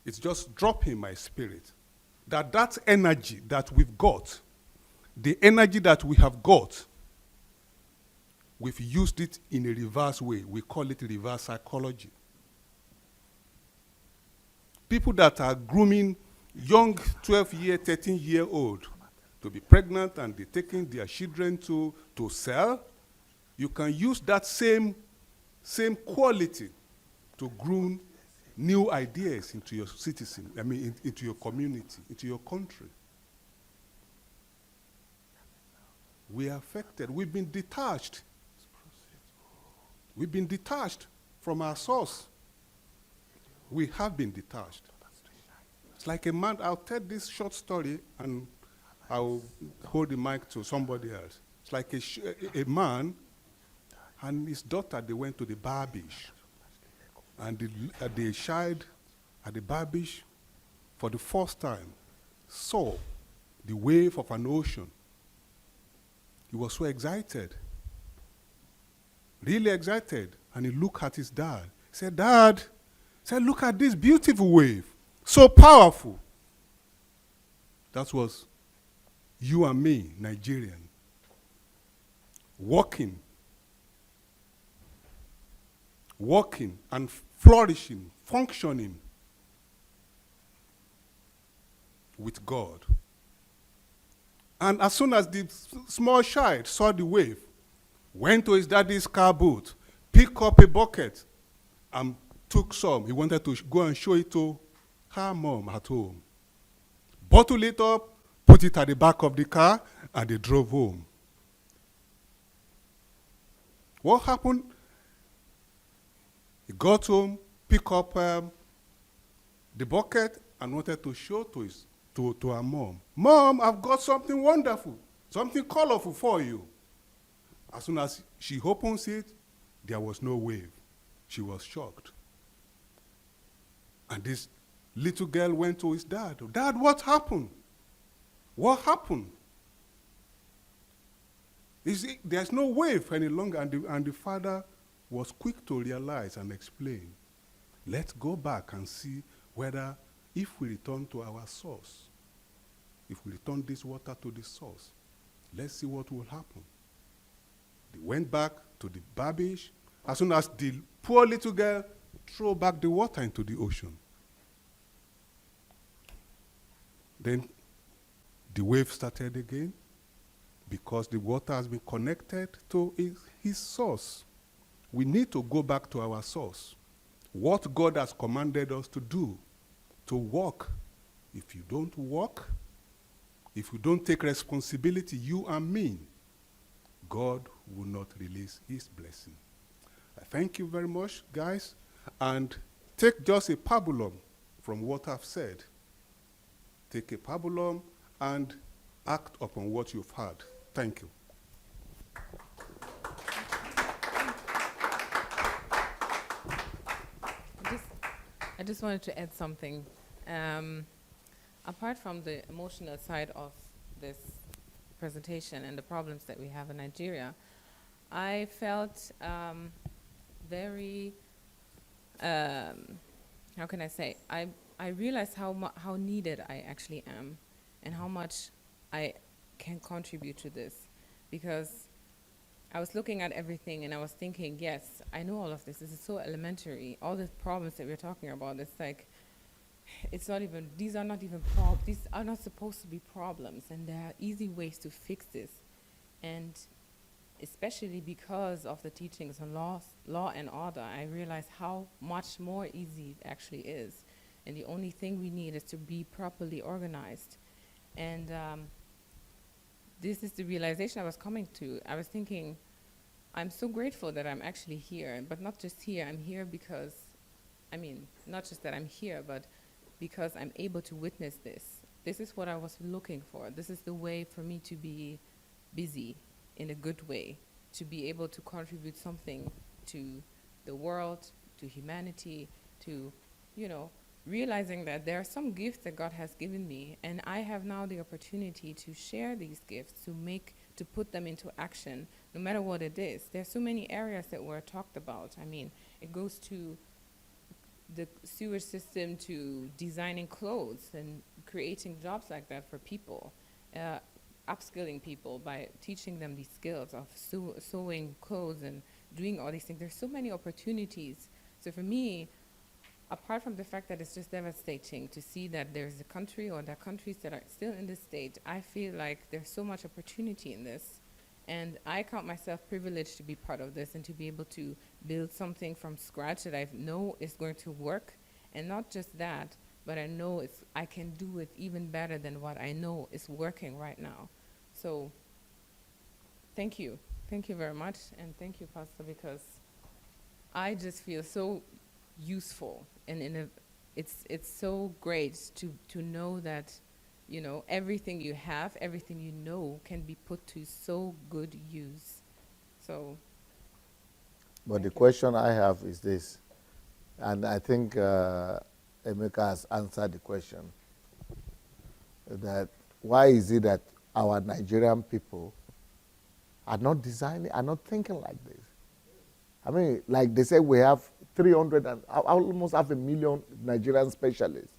it's just dropping my spirit that energy that we've got, the energy that we have got, we've used it in a reverse way. We call it reverse psychology. People that are grooming young 12-year, 13-year-old to be pregnant and they're taking their children to sell, you can use that same quality to groom new ideas into your citizen, into your community, into your country. We are affected. We've been detached. We've been detached from our source. We have been detached. It's like a man, I'll tell this short story and I'll hold the mic to somebody else. It's like a man and his daughter, they went to the barbish. And the child at the barbish, for the first time, saw the wave of an ocean. He was so excited, really excited. And he looked at his dad. He said, "Dad," said, "look at this beautiful wave, so powerful." That was you and me, Nigerian, walking and flourishing, functioning with God. And as soon as the small child saw the wave, went to his daddy's car boot, picked up a bucket, and took some. He wanted to go and show it to her mom at home. Bottled it up, put it at the back of the car, and they drove home. What happened? He got home, picked up the bucket, and wanted to show to her mom. "Mom, I've got something wonderful, something colorful for you." As soon as she opens it, there was no wave. She was shocked. And this little girl went to his dad. "Dad, what happened? What happened?" There's no wave any longer. And the father was quick to realize and explain. "Let's go back and see whether if we return to our source, if we return this water to the source, let's see what will happen. They went back to the Babish. As soon as the poor little girl threw back the water into the ocean, then the wave started again because the water has been connected to his source. We need to go back to our source. What God has commanded us to do, to walk. If you don't walk, if you don't take responsibility, you and me, God will not release his blessing. I thank you very much, guys, and take just a pabulum from what I've said. Take a pabulum and act upon what you've heard. Thank you. I just wanted to add something. Apart from the emotional side of this presentation and the problems that we have in Nigeria, I felt very, how can I say, I realized how needed I actually am and how much I can contribute to this, because I was looking at everything and I was thinking, yes, I know all of this. This is so elementary. All the problems that we're talking about, it's like, it's not even, these are not supposed to be problems, and there are easy ways to fix this. And especially because of the teachings on law and order, I realized how much more easy it actually is. And the only thing we need is to be properly organized. And this is the realization I was coming to. I was thinking, I'm so grateful that I'm actually here, but not just here. I'm here because, not just that I'm here, but because I'm able to witness this. This is what I was looking for. This is the way for me to be busy in a good way, to be able to contribute something to the world, to humanity, to, realizing that there are some gifts that God has given me, and I have now the opportunity to share these gifts, to put them into action, no matter what it is. There's so many areas that were talked about. It goes to the sewage system, to designing clothes and creating jobs like that for people, upskilling people by teaching them these skills of sewing clothes and doing all these things. There's so many opportunities. So for me, apart from the fact that it's just devastating to see that there's a country, or there are countries that are still in this state, I feel like there's so much opportunity in this. And I count myself privileged to be part of this and to be able to build something from scratch that I know is going to work. And not just that, but I know I can do it even better than what I know is working right now. So thank you. Thank you very much. And thank you, Pastor, because I just feel so useful. And it's so great to know that, everything you have, everything you know can be put to so good use. So. But the question I have is this, and I think Emeka has answered the question, that why is it that our Nigerian people are not thinking like this? Like they say, we have 300 and almost 500,000 Nigerian specialists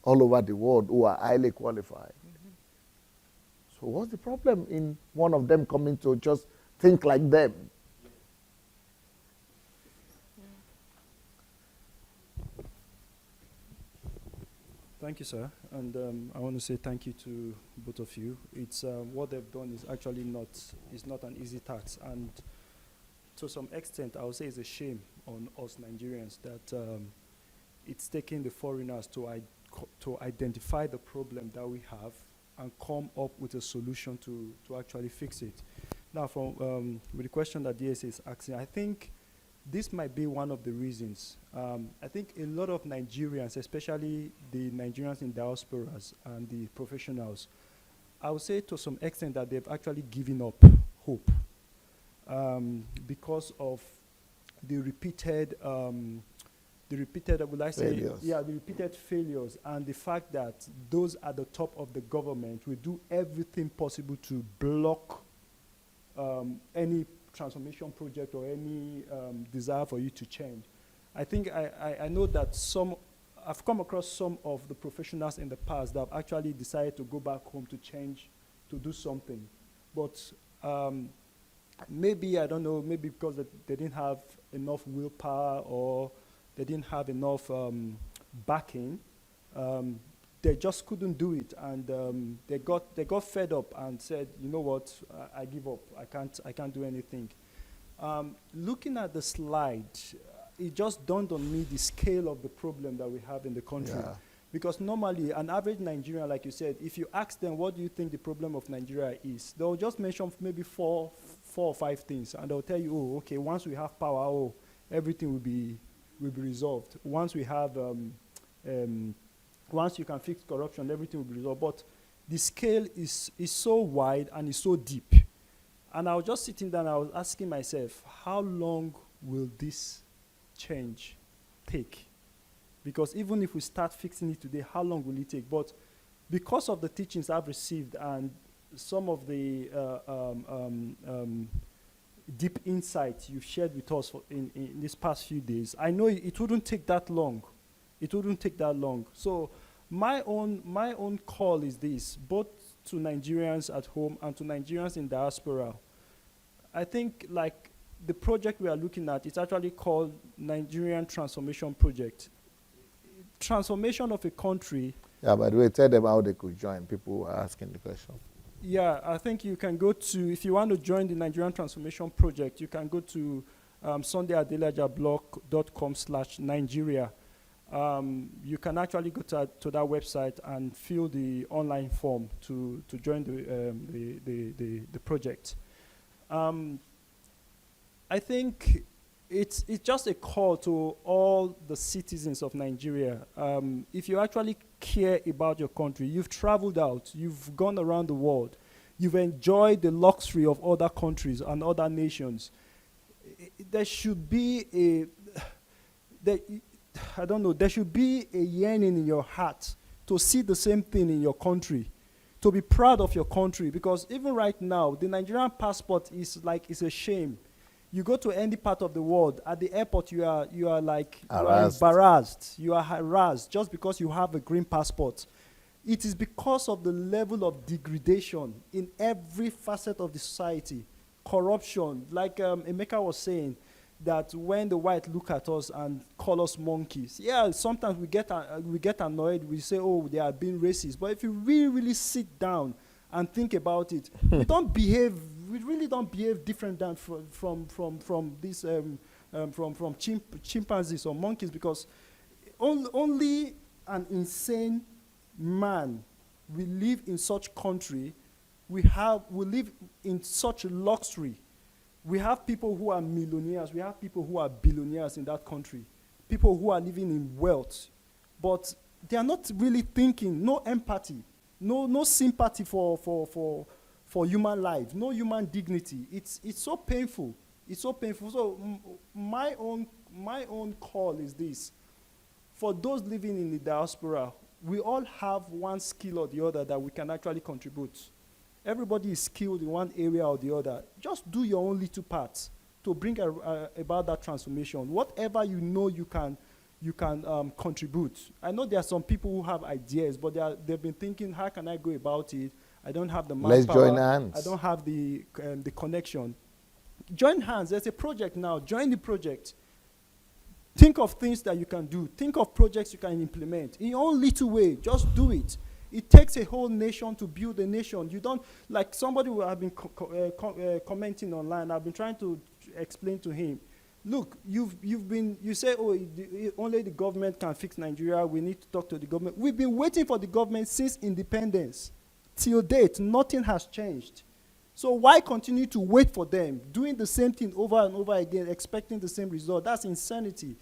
all over the world who are highly qualified. Mm-hmm. So what's the problem in one of them coming to just think like them? Thank you, sir. And I want to say thank you to both of you. It's what they've done is actually not an easy task, and to some extent, I would say it's a shame on us Nigerians that it's taking the foreigners to identify the problem that we have and come up with a solution to actually fix it. Now, with the question that DSA is asking, I think this might be one of the reasons. I think a lot of Nigerians, especially the Nigerians in diasporas and the professionals, I would say to some extent that they've actually given up hope because of the repeated failures, and the fact that those at the top of the government will do everything possible to block any transformation project or any desire for you to change. I think I know that some I've come across some of the professionals in the past that have actually decided to go back home to change, to do something. But maybe, I don't know, maybe because they didn't have enough willpower or they didn't have enough backing, they just couldn't do it, and they got fed up and said, you know what, I give up. I can't do anything. Looking at the slide, it just dawned on me the scale of the problem that we have in the country. Yeah. Because normally, an average Nigerian, like you said, if you ask them what do you think the problem of Nigeria is, they'll just mention maybe four or five things, and they'll tell you, oh, okay, once we have power, oh, everything will be resolved. Once we have once you can fix corruption, everything will be resolved. But the scale is so wide and is so deep. And I was just sitting down, I was asking myself, how long will this change take? Because even if we start fixing it today, how long will it take? But because of the teachings I've received and some of the deep insights you've shared with us in these past few days, I know it wouldn't take that long. It wouldn't take that long. So my own call is this, both to Nigerians at home and to Nigerians in diaspora. I think like the project we are looking at, it's actually called Nigerian Transformation Project. Transformation of a country. Yeah, by the way, tell them how they could join. People were asking the question. Yeah, I think you can go to, if you want to join the Nigerian Transformation Project, you can go to sundayadelajablog.com/Nigeria. You can actually go to that website and fill the online form to join the project. I think it's just a call to all the citizens of Nigeria. If you actually care about your country, you've traveled out, you've gone around the world, you've enjoyed the luxury of other countries and other nations, there should be there should be a yearning in your heart to see the same thing in your country, to be proud of your country, because even right now, the Nigerian passport is like, it's a shame. You go to any part of the world, at the airport, you are like, you are embarrassed, you are harassed just because you have a green passport. It is because of the level of degradation in every facet of the society. Corruption, like Emeka was saying, that when the white look at us and call us monkeys, yeah, sometimes we get annoyed, we say, oh, they are being racist. But if you really sit down and think about it, we really don't behave different than from chimpanzees or monkeys, because only an insane man will live in such country. We live in such luxury. We have people who are millionaires. We have people who are billionaires in that country. People who are living in wealth, but they are not really thinking. No empathy, no sympathy for human life, no human dignity. It's so painful. It's so painful. So my own call is this: for those living in the diaspora, we all have one skill or the other that we can actually contribute. Everybody is skilled in one area or the other. Just do your own little part to bring about that transformation. Whatever you know you can contribute. I know there are some people who have ideas, but they've been thinking, how can I go about it? I don't have the manpower. Let's join hands. I don't have the connection. Join hands. There's a project now. Join the project. Think of things that you can do. Think of projects you can implement. In your own little way, just do it. It takes a whole nation to build a nation. You don't, like somebody who have been commenting online, I've been trying to explain to him, look, you say, oh, only the government can fix Nigeria, we need to talk to the government. We've been waiting for the government since independence. Till date, nothing has changed. So why continue to wait for them, doing the same thing over and over again, expecting the same result? That's insanity.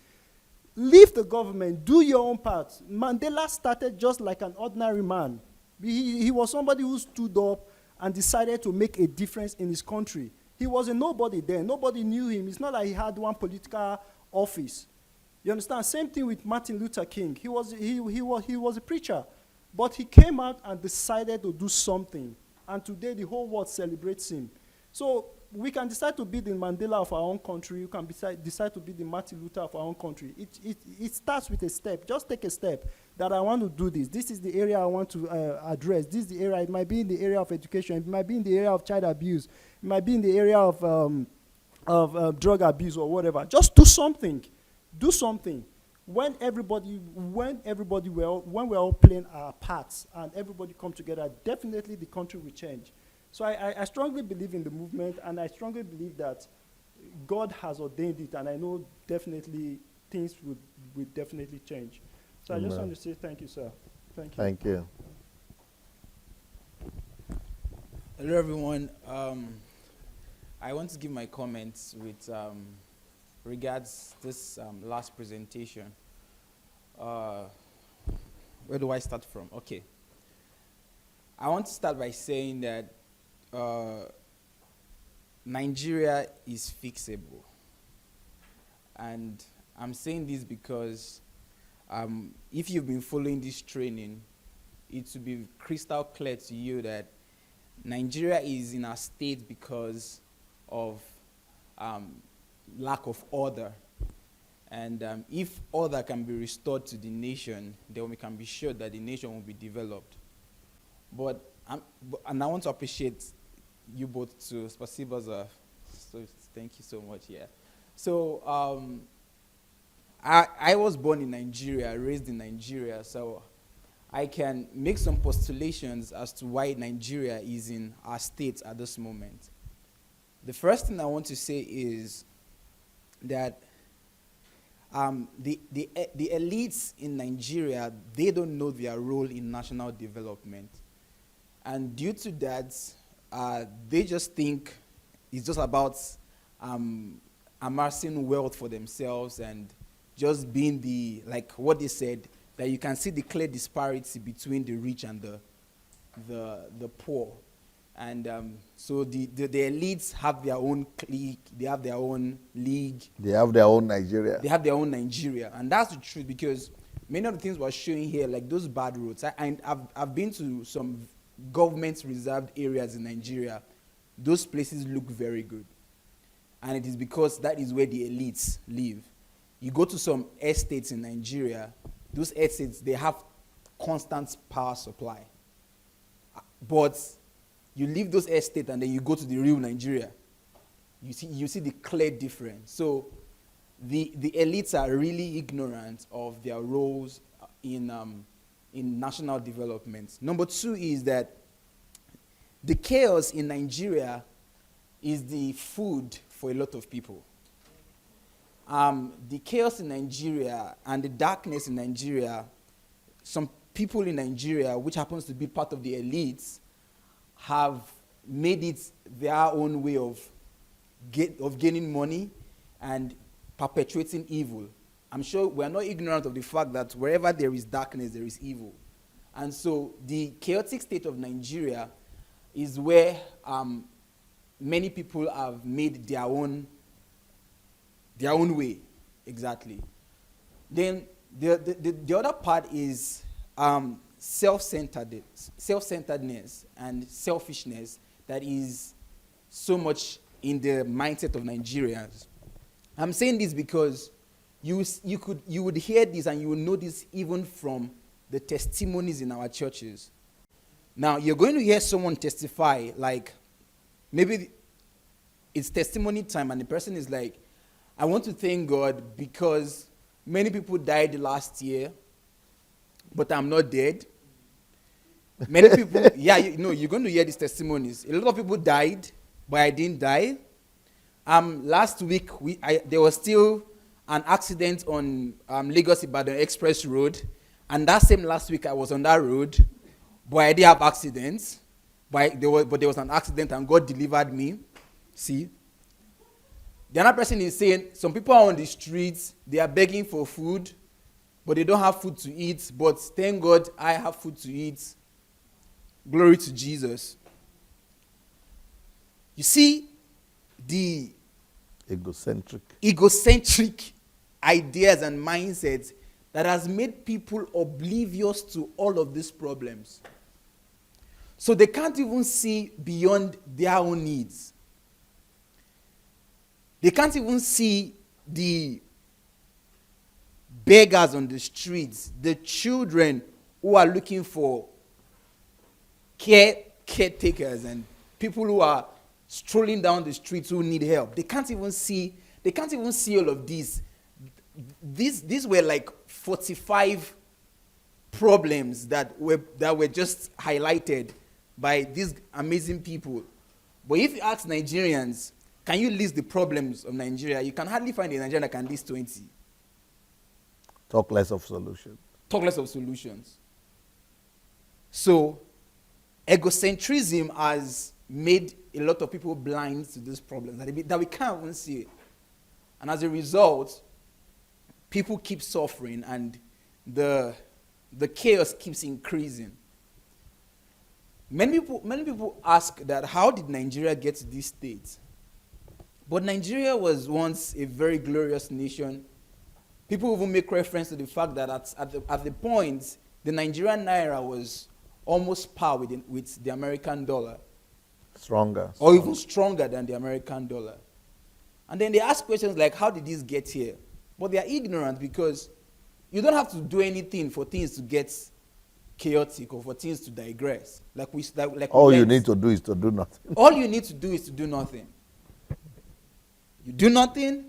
Leave the government, do your own part. Mandela started just like an ordinary man. He was somebody who stood up and decided to make a difference in his country. He was a nobody then. Nobody knew him. It's not like he had one political office. You understand? Same thing with Martin Luther King. He was a preacher. But he came out and decided to do something. And today the whole world celebrates him. So we can decide to be the Mandela of our own country. You can decide to be the Martin Luther of our own country. It starts with a step. Just take a step that I want to do this. This is the area I want to address. This is the area. It might be in the area of education. It might be in the area of child abuse. It might be in the area of drug abuse or whatever. Just do something. Do something. When we're all playing our parts and everybody come together, definitely the country will change. So I strongly believe in the movement, and I strongly believe that God has ordained it, and I know definitely things will definitely change. So I just want to say thank you, sir. Thank you. Thank you. Hello, everyone. I want to give my comments with regards this last presentation. Where do I start from? Okay. I want to start by saying that Nigeria is fixable. And I'm saying this because if you've been following this training, it will be crystal clear to you that Nigeria is in a state because of lack of order. And if order can be restored to the nation, then we can be sure that the nation will be developed. And I want to appreciate you both too. Spasiba za. So thank you so much. Yeah. So I was born in Nigeria, raised in Nigeria, so I can make some postulations as to why Nigeria is in our state at this moment. The first thing I want to say is that the elites in Nigeria, they don't know their role in national development. And due to that, they just think it's just about amassing wealth for themselves and just being like what they said, that you can see the clear disparity between the rich and the poor. And so the elites have their own clique, they have their own league. They have their own Nigeria. They have their own Nigeria. And that's the truth, because many of the things we're showing here, like those bad roads, I've been to some government-reserved areas in Nigeria. Those places look very good. And it is because that is where the elites live. You go to some estates in Nigeria, those estates, they have constant power supply. But you leave those estates and then you go to the real Nigeria, you see the clear difference. So the elites are really ignorant of their roles in national development. Number two is that the chaos in Nigeria is the food for a lot of people. The chaos in Nigeria and the darkness in Nigeria, some people in Nigeria, which happens to be part of the elites, have made it their own way of gaining money and perpetuating evil. I'm sure we're not ignorant of the fact that wherever there is darkness, there is evil. And so the chaotic state of Nigeria is where many people have made their own way, exactly. Then the other part is self-centeredness and selfishness that is so much in the mindset of Nigerians. I'm saying this because you would hear this and you will know this even from the testimonies in our churches. Now, you're going to hear someone testify, like maybe it's testimony time and the person is like, I want to thank God because many people died last year, but I'm not dead. Many people, you're going to hear these testimonies. A lot of people died, but I didn't die. Last week, there was still an accident on Lagos-Ibadan Express Road, and that same last week I was on that road, but I didn't have accidents. But there was an accident, and God delivered me. See? The other person is saying, some people are on the streets, they are begging for food, but they don't have food to eat. But thank God I have food to eat. Glory to Jesus. You see the egocentric ideas and mindsets that has made people oblivious to all of these problems. So they can't even see beyond their own needs. They can't even see the beggars on the streets, the children who are looking for caretakers, and people who are strolling down the streets who need help. They can't even see all of these. These were like 45 problems that were just highlighted by these amazing people. But if you ask Nigerians, can you list the problems of Nigeria? You can hardly find a Nigerian that can list 20. Talk less of solutions. Talk less of solutions. So, egocentrism has made a lot of people blind to these problems that we can't even see it. And as a result, people keep suffering and the chaos keeps increasing. Many people ask that, how did Nigeria get to this state? But Nigeria was once a very glorious nation. People even make reference to the fact that at the point, the Nigerian naira was almost par with the American dollar. Stronger. Or even stronger than the American dollar. And then they ask questions like, how did this get here? But they are ignorant, because you don't have to do anything for things to get chaotic or for things to digress. All you need to do is to do nothing. All you need to do is to do nothing. You do nothing,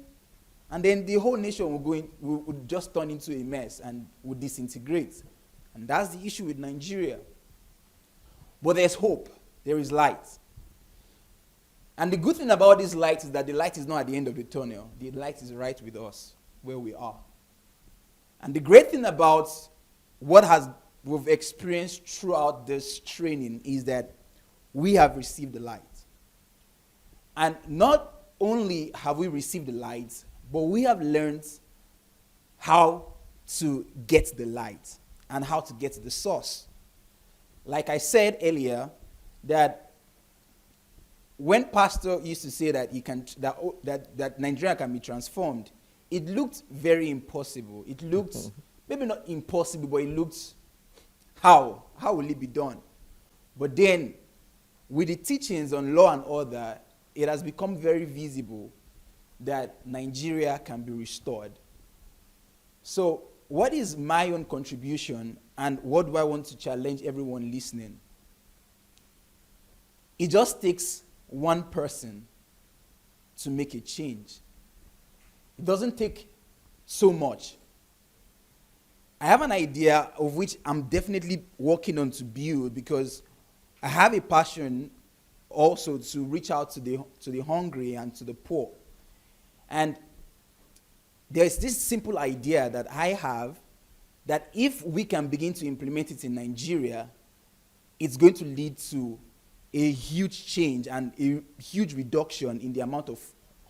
and then the whole nation will just turn into a mess and will disintegrate. And that's the issue with Nigeria. But there's hope. There is light. And the good thing about this light is that the light is not at the end of the tunnel. The light is right with us, where we are. And the great thing about what we've experienced throughout this training is that we have received the light. And not only have we received the light, but we have learned how to get the light and how to get to the source. Like I said earlier, that when Pastor used to say that that Nigeria can be transformed, it looked very impossible. It looked, maybe not impossible, but it looked, how? How will it be done? But then, with the teachings on law and order, it has become very visible that Nigeria can be restored. So, what is my own contribution, and what do I want to challenge everyone listening? It just takes one person to make a change. It doesn't take so much. I have an idea of which I'm definitely working on to build, because I have a passion also to reach out to the hungry and to the poor. And there's this simple idea that I have, that if we can begin to implement it in Nigeria, it's going to lead to a huge change and a huge reduction in the amount of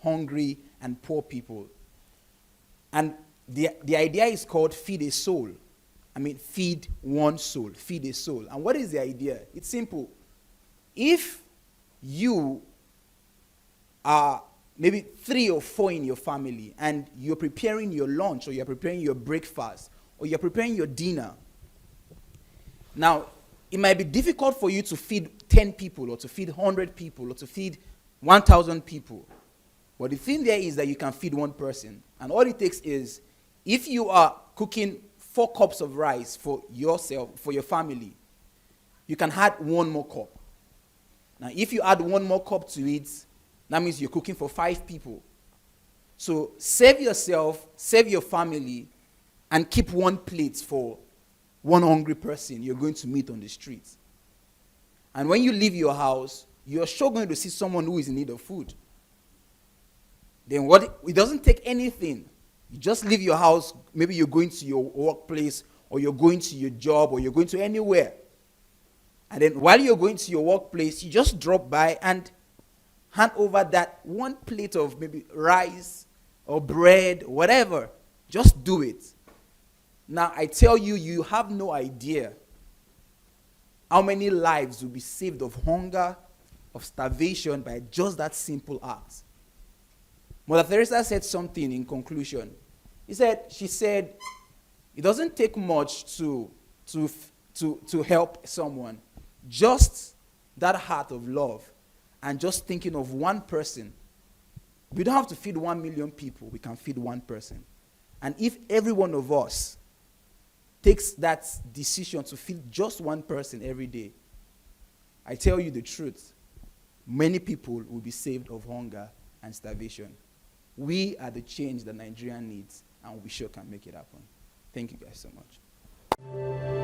hungry and poor people. And the idea is called feed a soul. I mean, feed one soul, feed a soul. And what is the idea? It's simple. If you are maybe 3 or 4 in your family, and you're preparing your lunch, or you're preparing your breakfast, or you're preparing your dinner, now, it might be difficult for you to feed 10 people, or to feed 100 people, or to feed 1,000 people. But the thing there is that you can feed one person. And all it takes is, if you are cooking 4 cups of rice for yourself, for your family, you can add 1 more cup. Now, if you add 1 more cup to it, that means you're cooking for 5 people. So save yourself, save your family, and keep 1 plate for 1 hungry person you're going to meet on the streets. And when you leave your house, you're sure going to see someone who is in need of food. Then it doesn't take anything. You just leave your house, maybe you're going to your workplace, or you're going to your job, or you're going to anywhere. And then while you're going to your workplace, you just drop by and hand over that 1 plate of maybe rice or bread, whatever. Just do it. Now, I tell you, you have no idea how many lives will be saved of hunger, of starvation, by just that simple act. Mother Teresa said something in conclusion. She said, it doesn't take much to help someone. Just that heart of love, and just thinking of one person We don't have to feed 1 million people. We can feed one person. And if every one of us takes that decision to feed just one person every day, I tell you the truth, many people will be saved of hunger and starvation. We are the change that Nigeria needs, and we sure can make it happen. Thank you guys so much.